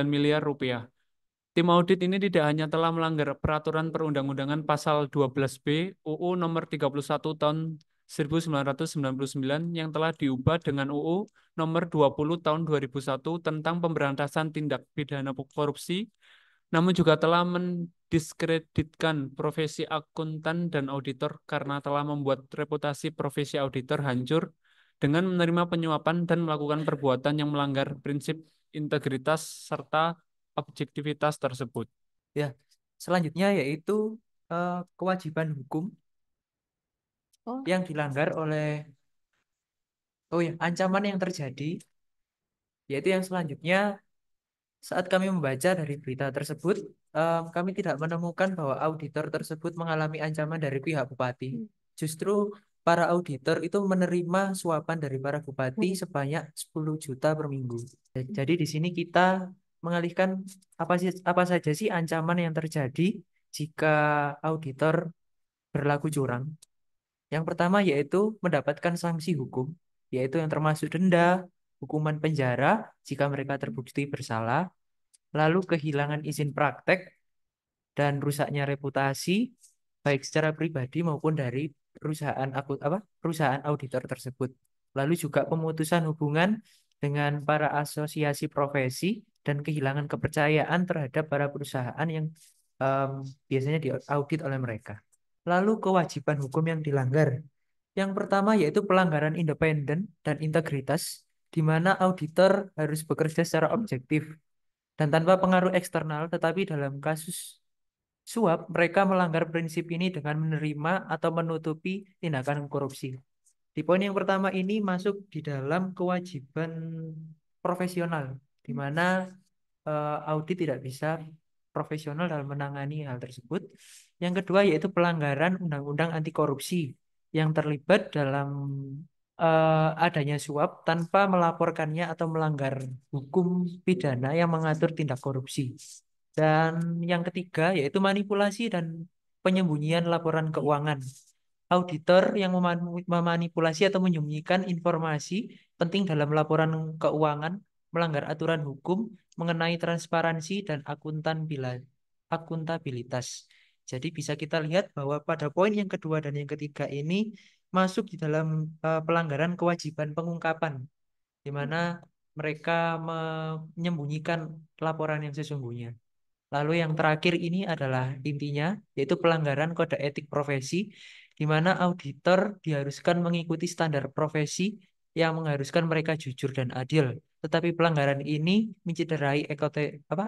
miliar rupiah. Tim audit ini tidak hanya telah melanggar peraturan perundang-undangan pasal 12B UU nomor 31 tahun 1999 yang telah diubah dengan UU nomor 20 tahun 2001 tentang pemberantasan tindak pidana korupsi, namun juga telah mendiskreditkan profesi akuntan dan auditor karena telah membuat reputasi profesi auditor hancur dengan menerima penyuapan dan melakukan perbuatan yang melanggar prinsip integritas serta objektivitas tersebut. Ya, selanjutnya yaitu kewajiban hukum Oh, yang dilanggar oleh ancaman yang terjadi, yaitu yang selanjutnya saat kami membaca dari berita tersebut, kami tidak menemukan bahwa auditor tersebut mengalami ancaman dari pihak bupati. Justru para auditor itu menerima suapan dari para bupati sebanyak 10 juta per minggu. Jadi di sini kita mengalihkan apa saja sih ancaman yang terjadi jika auditor berlaku curang. Yang pertama yaitu mendapatkan sanksi hukum, yaitu yang termasuk denda, hukuman penjara jika mereka terbukti bersalah, lalu kehilangan izin praktek dan rusaknya reputasi baik secara pribadi maupun dari perusahaan auditor tersebut. Lalu juga pemutusan hubungan dengan para asosiasi profesi dan kehilangan kepercayaan terhadap para perusahaan yang biasanya diaudit oleh mereka. Lalu kewajiban hukum yang dilanggar. Yang pertama yaitu pelanggaran independen dan integritas, di mana auditor harus bekerja secara objektif dan tanpa pengaruh eksternal, tetapi dalam kasus suap, mereka melanggar prinsip ini dengan menerima atau menutupi tindakan korupsi. Di poin yang pertama ini masuk di dalam kewajiban profesional, di mana audit tidak bisa profesional dalam menangani hal tersebut. Yang kedua yaitu pelanggaran undang-undang anti korupsi yang terlibat dalam adanya suap tanpa melaporkannya atau melanggar hukum pidana yang mengatur tindak korupsi. Dan yang ketiga yaitu manipulasi dan penyembunyian laporan keuangan. Auditor yang memanipulasi atau menyembunyikan informasi penting dalam laporan keuangan melanggar aturan hukum mengenai transparansi dan akuntabilitas. Jadi bisa kita lihat bahwa pada poin yang kedua dan yang ketiga ini masuk di dalam pelanggaran kewajiban pengungkapan, di mana mereka menyembunyikan laporan yang sesungguhnya. Lalu yang terakhir ini adalah intinya, yaitu pelanggaran kode etik profesi, di mana auditor diharuskan mengikuti standar profesi yang mengharuskan mereka jujur dan adil. Tetapi pelanggaran ini mencederai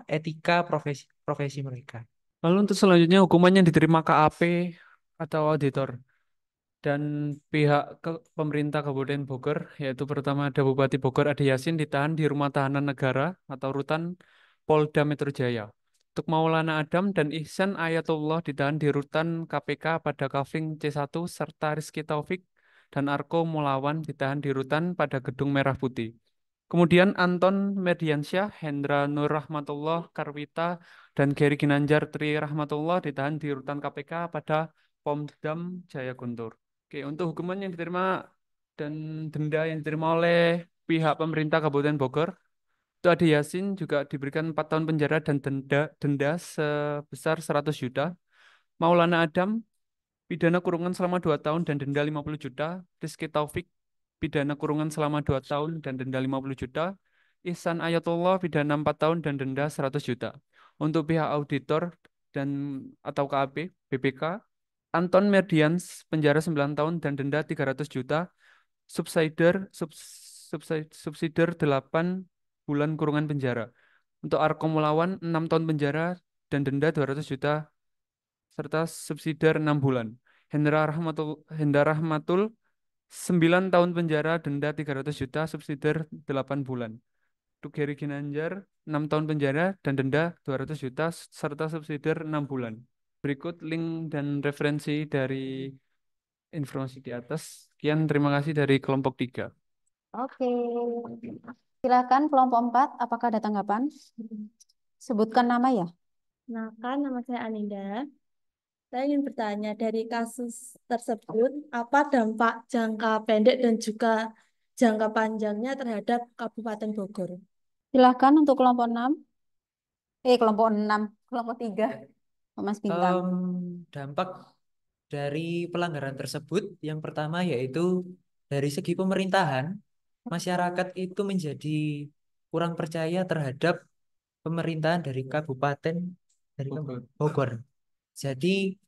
etika profesi mereka. Lalu untuk selanjutnya hukuman yang diterima KAP atau auditor dan pihak pemerintah Kabupaten Bogor, yaitu pertama ada Bupati Bogor Ade Yasin ditahan di Rumah Tahanan Negara atau Rutan Polda Metro Jaya. Untuk Maulana Adam dan Ihsan Ayatullah ditahan di Rutan KPK pada Kafling C1 serta Rizky Taufik dan Arko Mulawan ditahan di Rutan pada Gedung Merah Putih. Kemudian Anton Merdiansyah, Hendra Nur Rahmatullah Karwita, dan Geri Ginanjar Tri Rahmatullah ditahan di Rutan KPK pada Pomdam Jaya Guntur. Oke, untuk hukuman yang diterima dan denda yang diterima oleh pihak pemerintah Kabupaten Bogor, itu Ade Yasin juga diberikan 4 tahun penjara dan denda sebesar 100 juta. Maulana Adam pidana kurungan selama 2 tahun dan denda 50 juta. Rizky Taufik pidana kurungan selama 2 tahun dan denda 50 juta. Ihsan Ayatullah pidana 4 tahun dan denda 100 juta. Untuk pihak auditor dan atau KAP, BPK, Anton Merdians penjara 9 tahun dan denda 300 juta. Subsidiar 8 bulan kurungan penjara. Untuk Arko Mulawan 6 tahun penjara dan denda 200 juta serta subsidiar 6 bulan. Hendra Rahmatul 9 tahun penjara, denda 300 juta, subsidiar 8 bulan. Untuk Geri Ginanjar 6 tahun penjara dan denda 200 juta serta subsidiar 6 bulan. Berikut link dan referensi dari informasi di atas. Sekian, terima kasih dari kelompok 3. Oke. Silakan kelompok 4, apakah ada tanggapan? Sebutkan nama ya. Nah, nama saya Aninda. Saya ingin bertanya, dari kasus tersebut, apa dampak jangka pendek dan juga jangka panjangnya terhadap Kabupaten Bogor? Silakan untuk kelompok 6. Kelompok 6, kelompok 3. Mas Bintang. Dampak dari pelanggaran tersebut yang pertama yaitu dari segi pemerintahan, masyarakat itu menjadi kurang percaya terhadap pemerintahan dari kabupaten dari Bogor. Jadi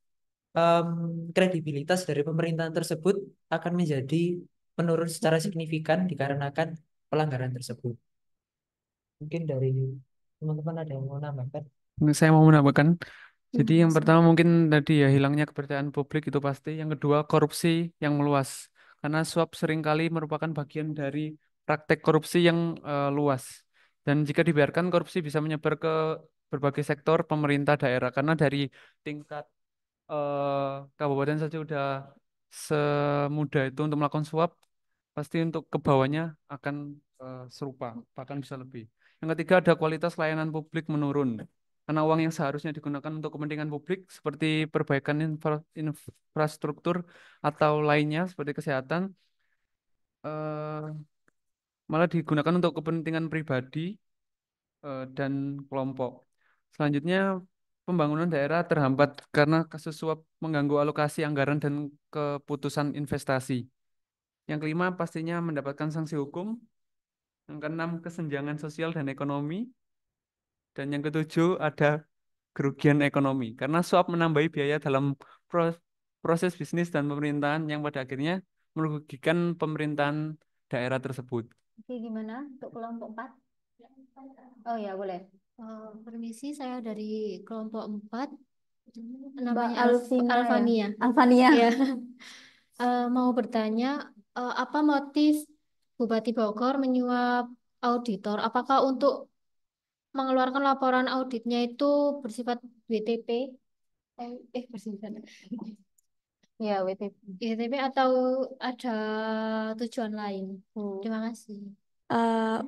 kredibilitas dari pemerintahan tersebut akan menjadi menurun secara signifikan dikarenakan pelanggaran tersebut. Mungkin dari teman-teman ada yang mau nambahkan? Saya mau menambahkan. Jadi yang pertama mungkin tadi ya hilangnya kepercayaan publik itu pasti. Yang kedua korupsi yang meluas. Karena suap seringkali merupakan bagian dari praktek korupsi yang luas. Dan jika dibiarkan korupsi bisa menyebar ke berbagai sektor pemerintah daerah. Karena dari tingkat kabupaten saja udah semudah itu untuk melakukan suap, pasti untuk ke bawahnya akan serupa, bahkan bisa lebih. Yang ketiga ada kualitas layanan publik menurun. Karena uang yang seharusnya digunakan untuk kepentingan publik seperti perbaikan infrastruktur atau lainnya seperti kesehatan eh, malah digunakan untuk kepentingan pribadi dan kelompok. Selanjutnya, pembangunan daerah terhambat karena kasus suap mengganggu alokasi anggaran dan keputusan investasi. Yang kelima, pastinya mendapatkan sanksi hukum. Yang keenam, kesenjangan sosial dan ekonomi. Dan yang ketujuh, ada kerugian ekonomi. Karena suap menambahi biaya dalam proses bisnis dan pemerintahan yang pada akhirnya merugikan pemerintahan daerah tersebut. Oke, gimana untuk kelompok 4? Oh ya, boleh. Permisi, saya dari kelompok 4. Mbak Namanya Alvina ya? Alfania. Alfania. Ya. Mau bertanya, apa motif Bupati Bogor menyuap auditor? Apakah untuk mengeluarkan laporan auditnya itu bersifat WTP? Bersifat Ya, WTP. WTP atau ada tujuan lain? Terima kasih.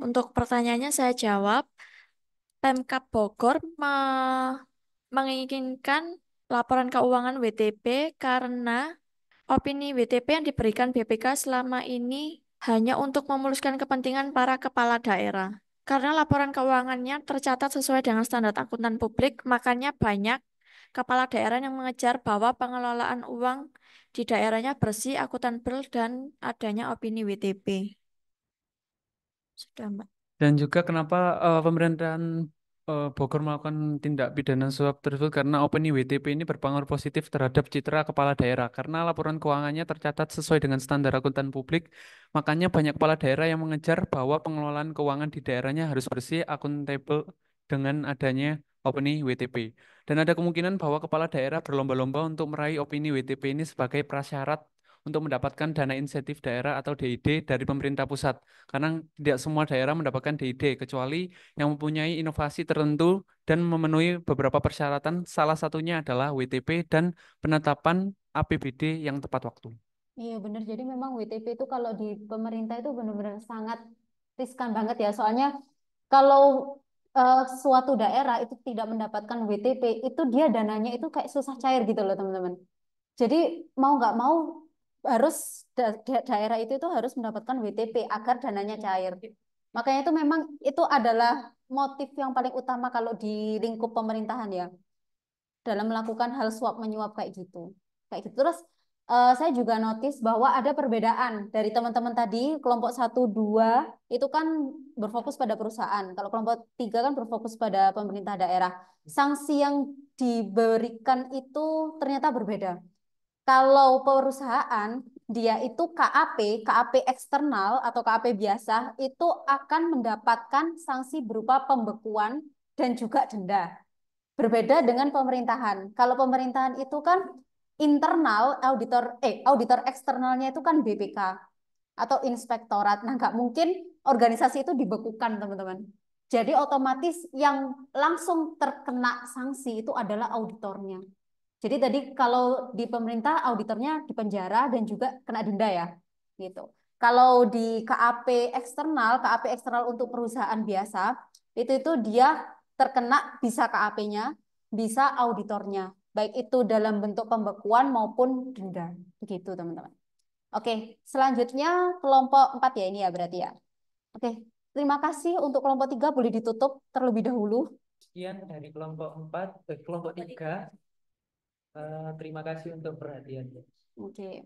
Untuk pertanyaannya saya jawab. Pemkab Bogor menginginkan laporan keuangan WTP karena opini WTP yang diberikan BPK selama ini hanya untuk memuluskan kepentingan para kepala daerah. Karena laporan keuangannya tercatat sesuai dengan standar akuntan publik, makanya banyak kepala daerah yang mengejar bahwa pengelolaan uang di daerahnya bersih, akuntabel, dan adanya opini WTP. Sudah, Mbak. Dan juga kenapa pemerintahan Bogor melakukan tindak pidana suap tersebut karena opini WTP ini berpengaruh positif terhadap citra kepala daerah. Karena laporan keuangannya tercatat sesuai dengan standar akuntan publik, makanya banyak kepala daerah yang mengejar bahwa pengelolaan keuangan di daerahnya harus bersih, akuntabel dengan adanya opini WTP. Dan ada kemungkinan bahwa kepala daerah berlomba-lomba untuk meraih opini WTP ini sebagai prasyarat untuk mendapatkan dana insentif daerah atau DID dari pemerintah pusat. Karena tidak semua daerah mendapatkan DID, kecuali yang mempunyai inovasi tertentu dan memenuhi beberapa persyaratan. Salah satunya adalah WTP dan penetapan APBD yang tepat waktu. Iya benar, jadi memang WTP itu kalau di pemerintah itu benar-benar sangat riskan banget ya. Soalnya kalau suatu daerah itu tidak mendapatkan WTP, itu dia dananya itu kayak susah cair gitu loh teman-teman. Jadi mau nggak mau harus daerah itu harus mendapatkan WTP agar dananya cair. Makanya itu memang itu adalah motif yang paling utama kalau di lingkup pemerintahan ya, dalam melakukan hal suap menyuap kayak gitu. Kayak gitu. Terus saya juga notice bahwa ada perbedaan dari teman-teman tadi, kelompok 1, 2 itu kan berfokus pada perusahaan. Kalau kelompok 3 kan berfokus pada pemerintah daerah. Sanksi yang diberikan itu ternyata berbeda. Kalau perusahaan dia itu KAP eksternal atau KAP biasa itu akan mendapatkan sanksi berupa pembekuan dan juga denda. Berbeda dengan pemerintahan. Kalau pemerintahan itu kan internal auditor eksternalnya itu kan BPK atau inspektorat. Nah, nggak mungkin organisasi itu dibekukan, teman-teman. Jadi otomatis yang langsung terkena sanksi itu adalah auditornya. Jadi tadi kalau di pemerintah auditornya di penjara dan juga kena denda ya, gitu. Kalau di KAP eksternal untuk perusahaan biasa, itu dia terkena bisa KAP-nya, bisa auditornya, baik itu dalam bentuk pembekuan maupun denda. Begitu, teman-teman. Oke, selanjutnya kelompok 4 ya ini ya berarti ya. Oke, terima kasih untuk kelompok 3 boleh ditutup terlebih dahulu. Sekian dari kelompok 4 kelompok 3. Terima kasih untuk perhatiannya. Oke.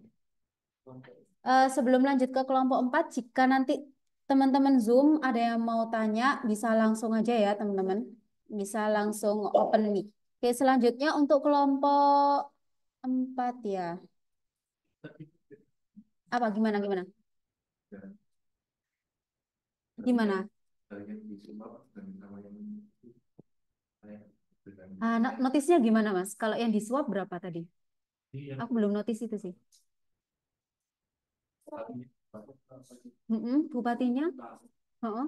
Sebelum lanjut ke kelompok 4, jika nanti teman-teman Zoom ada yang mau tanya, bisa langsung aja ya teman-teman. Bisa langsung open mic. Oke, selanjutnya untuk kelompok 4 ya. Apa gimana gimana? Gimana? Notisnya gimana Mas? Kalau yang di swap berapa tadi? Aku belum notis itu sih. Bupatinya? Heeh.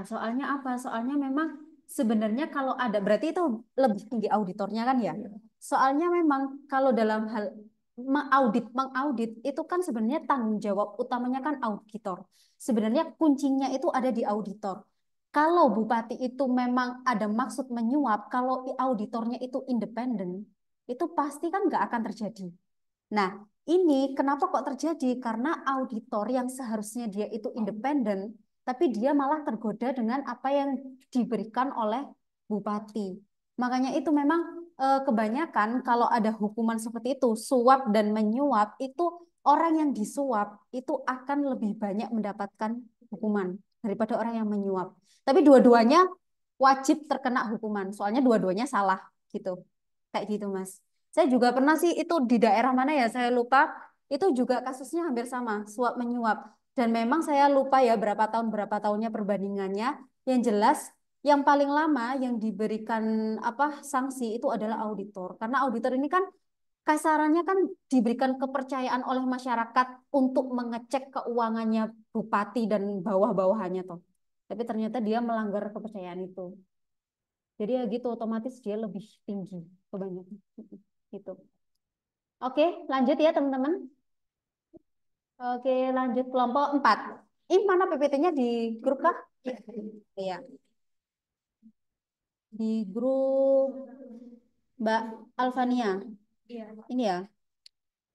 Soalnya apa? Soalnya memang sebenarnya kalau ada, berarti itu lebih tinggi auditornya kan ya? Soalnya memang kalau dalam hal mengaudit itu kan sebenarnya tanggung jawab utamanya kan auditor. Sebenarnya kuncinya itu ada di auditor. Kalau bupati itu memang ada maksud menyuap, kalau auditornya itu independen, itu pasti kan nggak akan terjadi. Nah, ini kenapa kok terjadi? Karena auditor yang seharusnya dia itu independen, tapi dia malah tergoda dengan apa yang diberikan oleh bupati. Makanya itu memang kebanyakan kalau ada hukuman seperti itu, suap dan menyuap, itu orang yang disuap itu akan lebih banyak mendapatkan hukuman daripada orang yang menyuap. Tapi dua-duanya wajib terkena hukuman, soalnya dua-duanya salah gitu. Kayak gitu, Mas. Saya juga pernah sih itu di daerah mana ya, saya lupa. Itu juga kasusnya hampir sama, suap menyuap. Dan memang saya lupa ya berapa tahunnya perbandingannya. Yang jelas yang paling lama yang diberikan apa sanksi itu adalah auditor. Karena auditor ini kan kasarannya kan diberikan kepercayaan oleh masyarakat untuk mengecek keuangannya bupati dan bawah-bawahannya toh. Tapi ternyata dia melanggar kepercayaan itu. Jadi ya gitu otomatis dia lebih tinggi kebanyakan. Gitu. Oke, lanjut ya teman-teman. Oke, lanjut kelompok 4. Ini mana PPT-nya di grup kah? Iya. Di grup Mbak Alvania. Iya. Ini ya?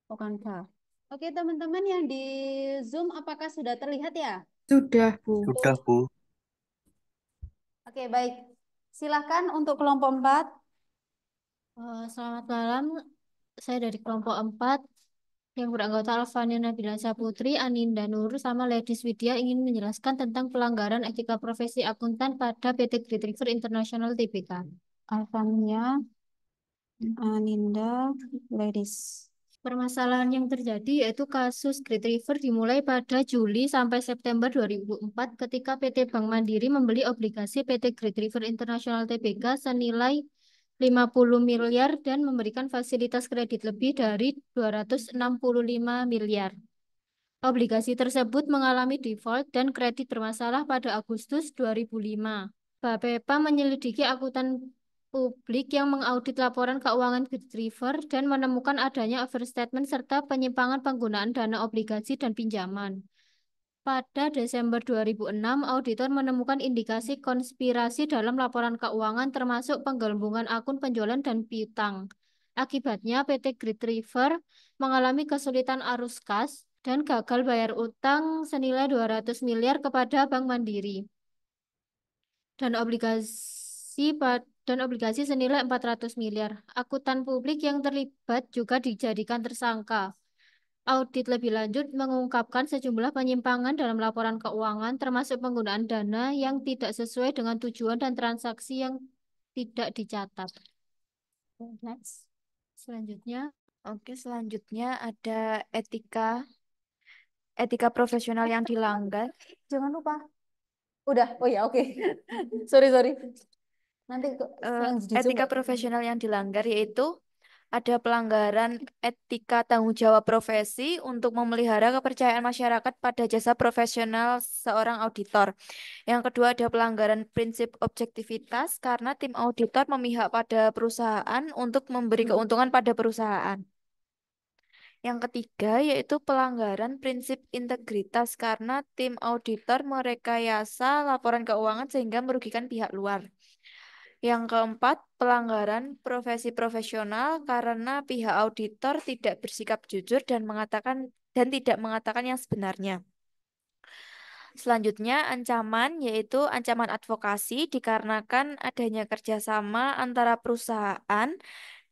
Bukan kah? Oke, teman-teman yang di Zoom apakah sudah terlihat ya? Sudah, Bu. Sudah, Bu. Oke, baik. Silakan untuk kelompok 4. Selamat malam, saya dari kelompok 4 yang beranggota Alfania Nabila Saputri, Aninda Nur, sama Ledis Widya ingin menjelaskan tentang pelanggaran etika profesi akuntan pada PT Great River International Tbk. Alvania, Aninda, Ladies. Permasalahan yang terjadi yaitu kasus Great River dimulai pada Juli sampai September 2004 ketika PT Bank Mandiri membeli obligasi PT Great River International Tbk senilai 50 miliar dan memberikan fasilitas kredit lebih dari 265 miliar. Obligasi tersebut mengalami default dan kredit bermasalah pada Agustus 2005. Bapeppa menyelidiki akuntan publik yang mengaudit laporan keuangan Great River dan menemukan adanya overstatement serta penyimpangan penggunaan dana obligasi dan pinjaman. Pada Desember 2006, auditor menemukan indikasi konspirasi dalam laporan keuangan termasuk penggelembungan akun penjualan dan piutang. Akibatnya, PT Great River mengalami kesulitan arus kas dan gagal bayar utang senilai 200 miliar kepada Bank Mandiri dan obligasi senilai 400 miliar. Akuntan publik yang terlibat juga dijadikan tersangka. Audit lebih lanjut mengungkapkan sejumlah penyimpangan dalam laporan keuangan termasuk penggunaan dana yang tidak sesuai dengan tujuan dan transaksi yang tidak dicatat. Next. Selanjutnya, selanjutnya ada etika profesional yang dilanggar. Jangan lupa. Udah, oh ya oke. Sorry. Nanti yang di Zoom Etika profesional yang dilanggar yaitu ada pelanggaran etika tanggung jawab profesi untuk memelihara kepercayaan masyarakat pada jasa profesional seorang auditor. Yang kedua ada pelanggaran prinsip objektivitas karena tim auditor memihak pada perusahaan untuk memberi keuntungan pada perusahaan. Yang ketiga yaitu pelanggaran prinsip integritas karena tim auditor merekayasa laporan keuangan sehingga merugikan pihak luar. Yang keempat, pelanggaran profesi profesional karena pihak auditor tidak bersikap jujur dan tidak mengatakan yang sebenarnya. Selanjutnya, ancaman yaitu ancaman advokasi dikarenakan adanya kerjasama antara perusahaan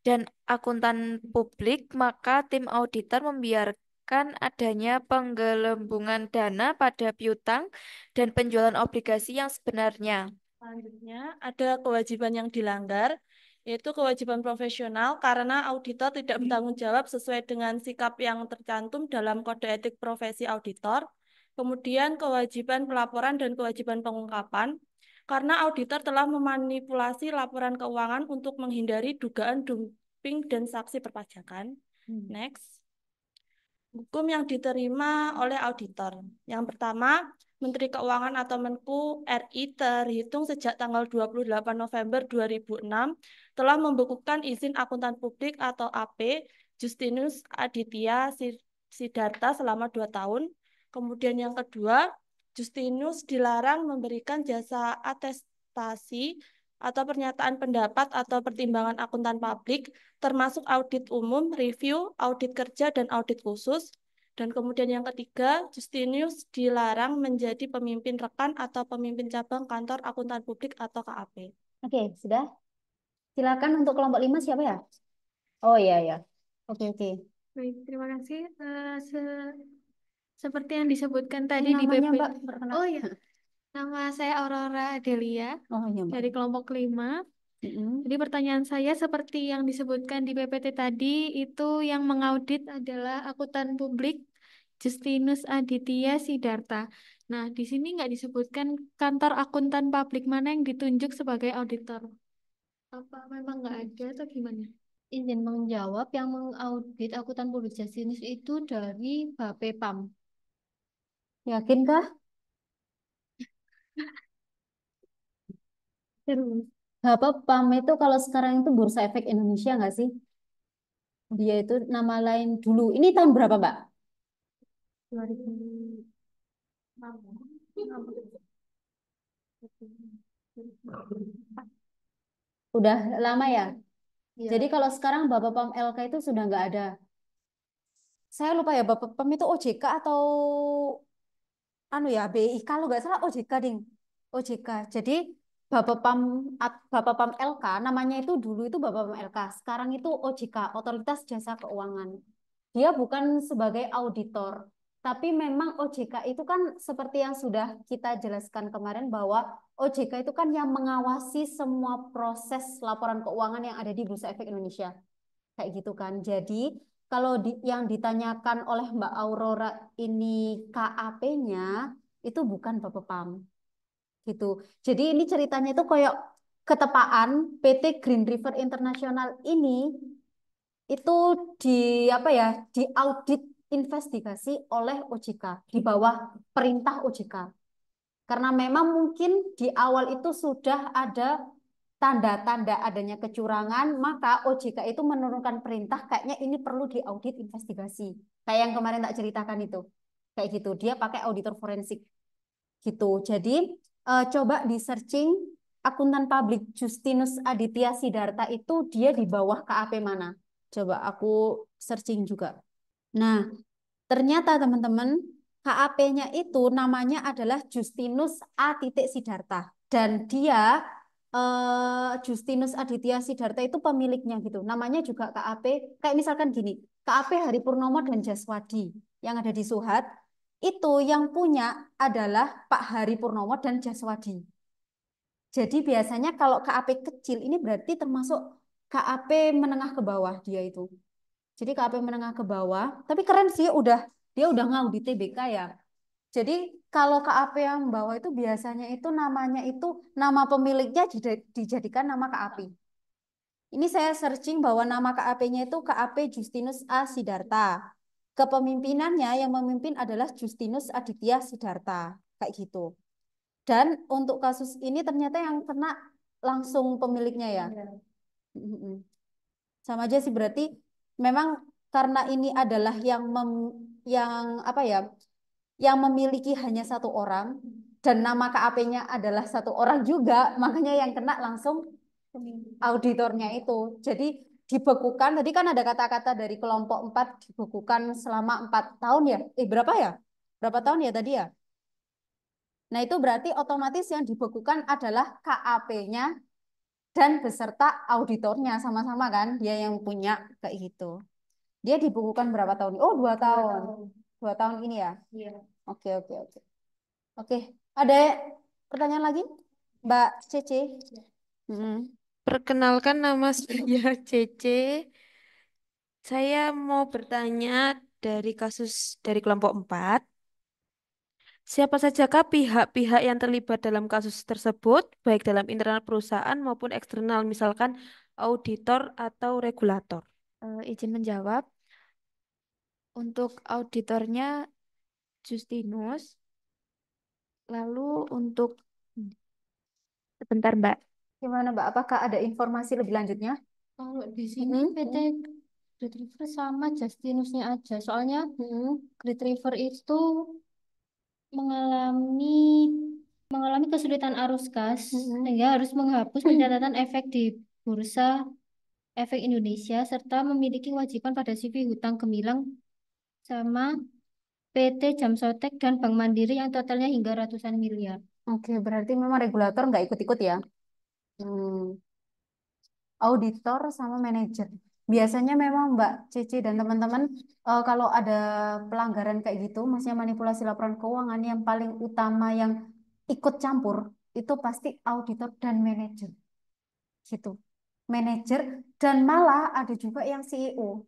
dan akuntan publik, maka tim auditor membiarkan adanya penggelembungan dana pada piutang dan penjualan obligasi yang sebenarnya. Selanjutnya, ada kewajiban yang dilanggar, yaitu kewajiban profesional karena auditor tidak bertanggung jawab sesuai dengan sikap yang tercantum dalam kode etik profesi auditor. Kemudian kewajiban pelaporan dan kewajiban pengungkapan, karena auditor telah memanipulasi laporan keuangan untuk menghindari dugaan dumping dan saksi perpajakan. Next. Hukum yang diterima oleh auditor. Yang pertama, Menteri Keuangan atau Menku RI terhitung sejak tanggal 28 November 2006 telah membukukan izin akuntan publik atau AP Justinus Aditya Sidarta selama 2 tahun. Kemudian yang kedua, Justinus dilarang memberikan jasa atestasi atau pernyataan pendapat atau pertimbangan akuntan publik, termasuk audit umum, review, audit kerja, dan audit khusus. Dan kemudian yang ketiga, Justinus dilarang menjadi pemimpin rekan atau pemimpin cabang kantor akuntan publik atau KAP. Oke, sudah. Silakan untuk kelompok 5 siapa ya? Oh iya ya. Oke. Baik, terima kasih. Seperti yang disebutkan tadi di Namanya PP. Mbak, perkenalkan. Oh iya, nama saya Aurora Adelia Oh iya Mbak. dari kelompok 5. Jadi pertanyaan saya seperti yang disebutkan di PPT tadi, itu yang mengaudit adalah akuntan publik Justinus Aditya Sidarta. Nah, di sini nggak disebutkan kantor akuntan publik mana yang ditunjuk sebagai auditor. Apa memang nggak ada atau gimana? Izin menjawab, yang mengaudit akuntan publik Justinus itu dari Bapepam. Yakin kah? Terus. Bapepam itu kalau sekarang itu Bursa Efek Indonesia nggak sih? Dia itu nama lain dulu. Ini tahun berapa, Mbak? 2006. Udah lama ya? Iya. Jadi kalau sekarang Bapepam LK itu sudah nggak ada. Saya lupa ya, Bapepam itu OJK atau BI. Kalau nggak salah OJK, ding. OJK. Jadi Bapepam LK namanya itu dulu itu Bapepam LK. Sekarang itu OJK, Otoritas Jasa Keuangan. Dia bukan sebagai auditor, tapi memang OJK itu kan seperti yang sudah kita jelaskan kemarin bahwa OJK itu kan yang mengawasi semua proses laporan keuangan yang ada di Bursa Efek Indonesia. Kayak gitu kan. Jadi kalau yang ditanyakan oleh Mbak Aurora ini KAP-nya itu bukan Bapepam. Gitu. Jadi ini ceritanya itu kayak ketepaan PT Green River International ini itu di audit investigasi oleh OJK di bawah perintah OJK. Karena memang mungkin di awal itu sudah ada tanda-tanda adanya kecurangan, maka OJK itu menurunkan perintah kayaknya ini perlu diaudit investigasi. Kayak yang kemarin tak ceritakan itu. Kayak gitu, dia pakai auditor forensik. Gitu. Jadi coba di searching akuntan publik Justinus Aditya Sidarta itu dia di bawah KAP mana? Coba aku searching juga. Nah, ternyata teman-teman KAP-nya itu namanya adalah Justinus A. Sidarta. Dan dia Justinus Aditya Sidarta itu pemiliknya gitu. Namanya juga KAP, kayak misalkan gini, KAP Hari Purnomo dan Jaswadi yang ada di Suhat, itu yang punya adalah Pak Hari Purnomo dan Jaswadi. Jadi biasanya kalau KAP kecil ini berarti termasuk KAP menengah ke bawah dia itu. Jadi KAP menengah ke bawah, tapi keren sih dia udah ngaudit TBK ya. Jadi kalau KAP yang bawah itu biasanya itu namanya itu nama pemiliknya dijadikan nama KAP. Ini saya searching bahwa nama KAP-nya itu KAP Justinus A. Sidarta. Kepemimpinannya yang memimpin adalah Justinus Aditya Sidarta. Kayak gitu. Dan untuk kasus ini ternyata yang kena langsung pemiliknya ya. Sama aja sih berarti memang karena ini adalah yang memiliki hanya satu orang dan nama KAP-nya adalah satu orang juga, makanya yang kena langsung auditornya itu. Jadi dibekukan, tadi kan ada kata-kata dari kelompok 4 dibekukan selama 4 tahun ya? Berapa ya? Berapa tahun ya tadi ya? Nah, itu berarti otomatis yang dibekukan adalah KAP-nya dan beserta auditornya sama-sama kan, dia yang punya kayak gitu. Dia dibukukan berapa tahun? Oh, 2 tahun. 2 tahun ini ya? Iya. Oke, oke, oke. Oke, ada pertanyaan lagi? Mbak Cece? Perkenalkan nama saya Cece. Saya mau bertanya dari kelompok 4. Siapa sajakah pihak-pihak yang terlibat dalam kasus tersebut, baik dalam internal perusahaan maupun eksternal, misalkan auditor atau regulator? Izin menjawab. Untuk auditornya Justinus. Lalu untuk sebentar Mbak. Gimana Mbak? Apakah ada informasi lebih lanjutnya? Kalau di sini PT Great River sama Justinusnya aja. Soalnya Great River itu mengalami kesulitan arus kas sehingga harus menghapus pencatatan efek di Bursa Efek Indonesia serta memiliki kewajiban pada CV hutang gemilang sama PT Jamsotek dan Bank Mandiri yang totalnya hingga ratusan miliar. Oke, berarti memang regulator nggak ikut-ikut ya? Auditor sama manajer. Biasanya memang Mbak Cici dan teman-teman kalau ada pelanggaran kayak gitu, maksudnya manipulasi laporan keuangan yang paling utama yang ikut campur itu pasti auditor dan manajer. Gitu. Manajer dan malah ada juga yang CEO.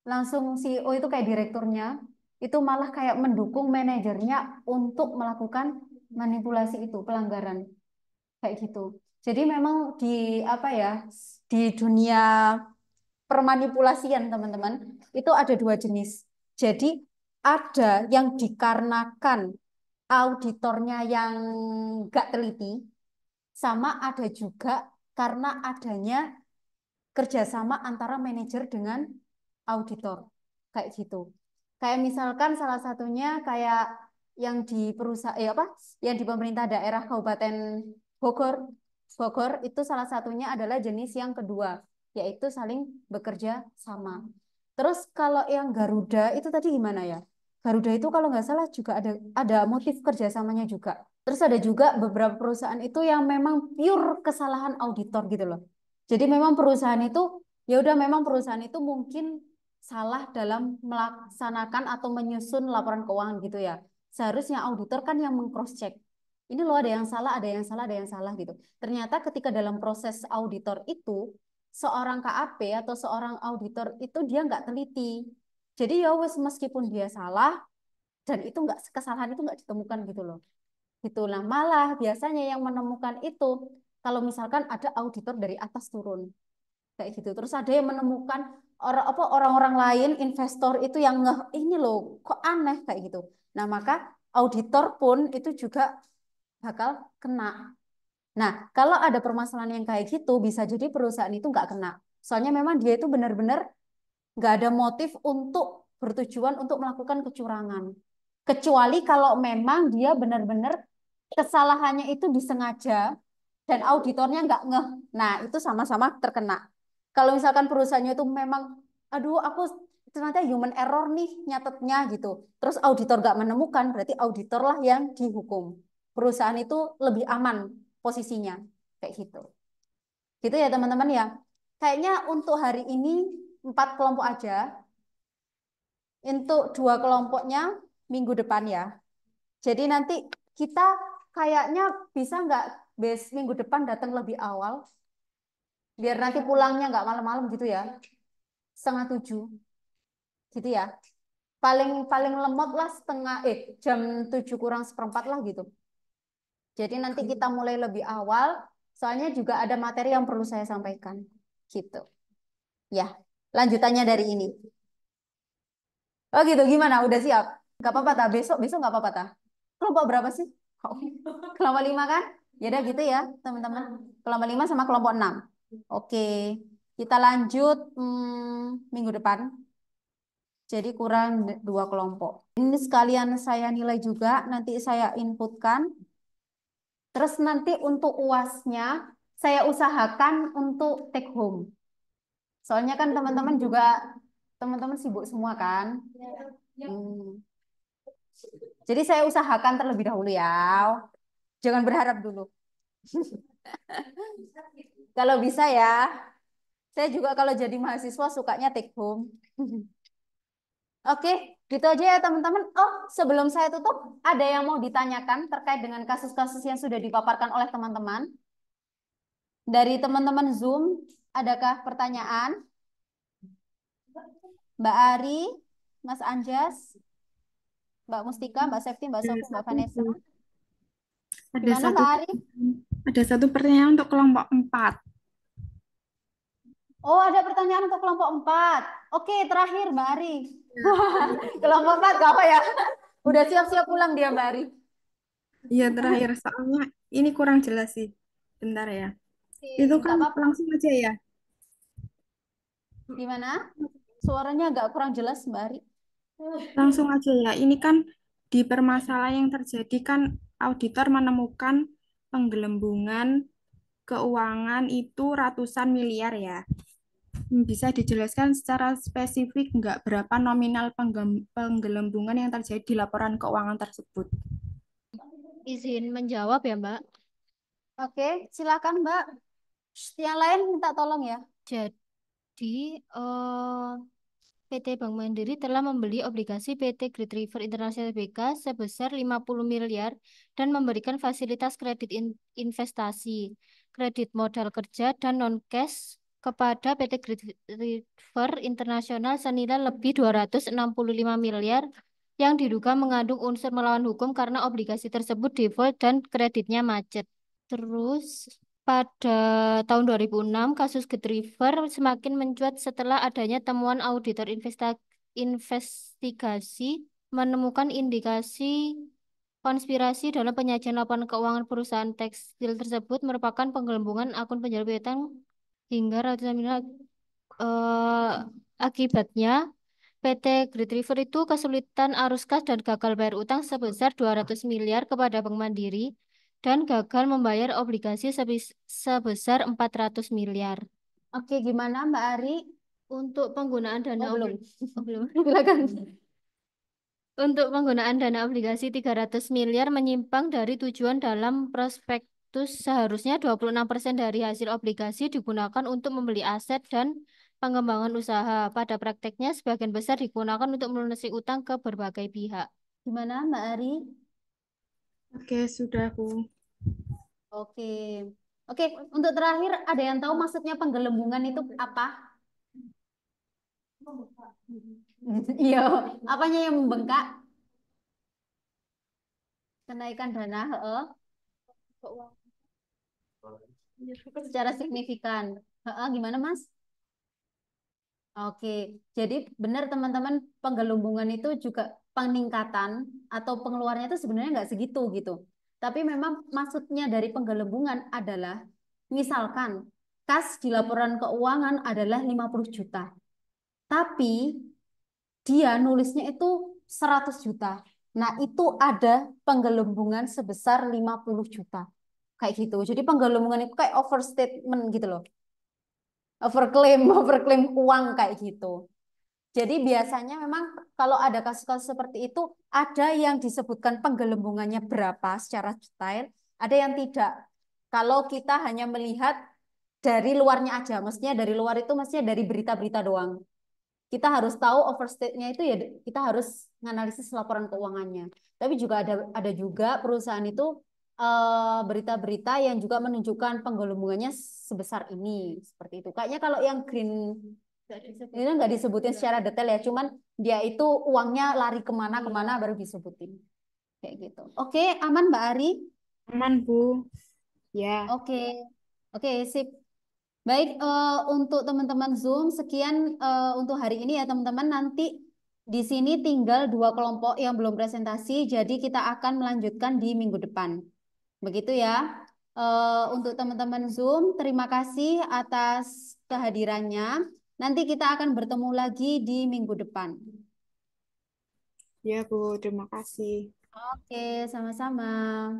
Langsung CEO itu kayak direkturnya, itu malah kayak mendukung manajernya untuk melakukan manipulasi itu, pelanggaran kayak gitu. Jadi memang di apa ya, di dunia permanipulasian teman-teman itu ada 2 jenis. Jadi ada yang dikarenakan auditornya yang nggak teliti, sama ada juga karena adanya kerjasama antara manajer dengan auditor kayak gitu. Kayak misalkan salah satunya kayak yang di perusahaan apa? Yang di pemerintah daerah Kabupaten Bogor. Bogor itu salah satunya adalah jenis yang kedua, yaitu saling bekerja sama. Terus kalau yang Garuda itu tadi gimana ya? Garuda itu kalau nggak salah juga ada motif kerjasamanya juga. Terus ada juga beberapa perusahaan itu yang memang pure kesalahan auditor gitu loh. Jadi memang perusahaan itu ya udah memang perusahaan itu mungkin salah dalam melaksanakan atau menyusun laporan keuangan gitu ya. Seharusnya auditor kan yang meng-cross check. Ini loh ada yang salah, ada yang salah, ada yang salah gitu. Ternyata ketika dalam proses auditor itu seorang KAP atau seorang auditor itu dia nggak teliti. Jadi ya wes meskipun dia salah dan itu nggak kesalahan itu nggak ditemukan gitu loh. Gitu. Nah, malah biasanya yang menemukan itu kalau misalkan ada auditor dari atas turun kayak gitu. Terus ada yang menemukan orang-orang lain investor itu yang ngeh ini loh kok aneh kayak gitu. Nah, maka auditor pun itu juga bakal kena. Nah, kalau ada permasalahan yang kayak gitu bisa jadi perusahaan itu nggak kena. Soalnya memang dia itu benar-benar nggak ada motif untuk bertujuan untuk melakukan kecurangan. Kecuali kalau memang dia benar-benar kesalahannya itu disengaja dan auditornya nggak ngeh. Nah, itu sama-sama terkena. Kalau misalkan perusahaannya itu memang, aduh aku ternyata human error nih nyatetnya gitu. Terus auditor nggak menemukan, berarti auditor lah yang dihukum. Perusahaan itu lebih aman posisinya. Kayak gitu. Gitu ya teman-teman ya. Kayaknya untuk hari ini 4 kelompok aja. Untuk 2 kelompoknya minggu depan ya. Jadi nanti kita kayaknya bisa nggak minggu depan datang lebih awal, biar nanti pulangnya nggak malam-malam gitu ya, 6:30, gitu ya. Paling paling lemot lah jam 7:45 lah gitu. Jadi nanti kita mulai lebih awal, soalnya juga ada materi yang perlu saya sampaikan, gitu. Ya, lanjutannya dari ini. Oh gitu, gimana? Udah siap? Gak apa-apa tak? Besok nggak apa-apa tak? Kelompok berapa sih? Kelompok 5 kan? Ya udah gitu ya, teman-teman. Kelompok 5 sama kelompok 6. Oke, kita lanjut minggu depan. Jadi kurang 2 kelompok. Ini sekalian saya nilai juga, nanti saya inputkan. Terus nanti untuk UAS-nya, saya usahakan untuk take home. Soalnya kan teman-teman juga, teman-teman sibuk semua kan? Jadi saya usahakan terlebih dahulu ya. Jangan berharap dulu. Kalau bisa ya. Saya juga kalau jadi mahasiswa sukanya take home. Oke, gitu aja ya teman-teman. Oh, sebelum saya tutup, ada yang mau ditanyakan terkait dengan kasus-kasus yang sudah dipaparkan oleh teman-teman? Dari teman-teman Zoom, adakah pertanyaan? Mbak Ari, Mas Anjas, Mbak Mustika, Mbak Septi, Mbak Sofi, Mbak Vanessa. Ada Gimana satu Mbak Ari? ada satu pertanyaan untuk kelompok 4. Oh, ada pertanyaan untuk kelompok 4. Oke, terakhir Mbak Ari. Kelompok 4 gak apa ya? Udah siap-siap pulang dia Mbak Ari. Iya, terakhir soalnya ini kurang jelas sih. Bentar ya. Itu Nggak kan apa-apa. langsung aja ya. Gimana? Suaranya agak kurang jelas Mbak Ari. Langsung aja ya. Ini kan di permasalahan yang terjadi kan auditor menemukan penggelembungan keuangan itu ratusan miliar ya. Bisa dijelaskan secara spesifik nggak berapa nominal penggelembungan yang terjadi di laporan keuangan tersebut? Izin menjawab ya, Mbak. Oke, silakan Mbak. Yang lain minta tolong ya. Jadi, PT Bank Mandiri telah membeli obligasi PT Great River International Tbk sebesar 50 miliar dan memberikan fasilitas kredit investasi, kredit modal kerja, dan non-cash kepada PT Great River International senilai lebih 265 miliar yang diduga mengandung unsur melawan hukum karena obligasi tersebut default dan kreditnya macet. Terus pada tahun 2006, kasus Great River semakin mencuat setelah adanya temuan auditor investigasi menemukan indikasi konspirasi dalam penyajian laporan keuangan perusahaan tekstil tersebut merupakan penggelembungan akun penjualan piutang hingga ratusan miliar. Akibatnya, PT Great River itu kesulitan arus kas dan gagal bayar utang sebesar 200 miliar kepada Bank Mandiri dan gagal membayar obligasi sebesar 400 miliar. Oke, gimana Mbak Ari? Untuk penggunaan dana belum. belum. Silakan. Untuk penggunaan dana obligasi 300 miliar menyimpang dari tujuan dalam prospektus. Seharusnya 26% dari hasil obligasi digunakan untuk membeli aset dan pengembangan usaha. Pada prakteknya, sebagian besar digunakan untuk melunasi utang ke berbagai pihak. Gimana Mbak Ari? Oke, sudah Bu. Oke. Oke, untuk terakhir ada yang tahu maksudnya penggelembungan itu apa? Iya, apanya yang membengkak? Kenaikan dana, secara signifikan. Gimana Mas? Oke, jadi benar teman-teman penggelembungan itu juga peningkatan atau pengeluarannya itu sebenarnya nggak segitu gitu. Tapi memang maksudnya dari penggelembungan adalah misalkan kas di laporan keuangan adalah 50 juta. Tapi dia nulisnya itu 100 juta. Nah, itu ada penggelembungan sebesar 50 juta. Kayak gitu. Jadi penggelembungan itu kayak overstatement gitu loh. Overclaim, overclaim uang kayak gitu. Jadi biasanya memang kalau ada kasus-kasus seperti itu, ada yang disebutkan penggelembungannya berapa secara detail, ada yang tidak. Kalau kita hanya melihat dari luarnya aja, maksudnya dari luar itu maksudnya dari berita-berita doang. Kita harus tahu overstate-nya itu ya kita harus menganalisis laporan keuangannya. Tapi juga ada juga perusahaan itu berita-berita yang juga menunjukkan penggelembungannya sebesar ini, seperti itu. Kayaknya kalau yang green ini nggak disebutin secara detail ya, cuman dia itu uangnya lari kemana-kemana baru disebutin. Kayak gitu. Oke, aman Mbak Ari? Aman Bu. Ya. Oke, oke sip. Baik, untuk teman-teman Zoom, sekian untuk hari ini ya teman-teman. Nanti di sini tinggal 2 kelompok yang belum presentasi, jadi kita akan melanjutkan di minggu depan. Begitu ya. Untuk teman-teman Zoom, terima kasih atas kehadirannya. Nanti kita akan bertemu lagi di minggu depan. Ya Bu, terima kasih. Oke, sama-sama.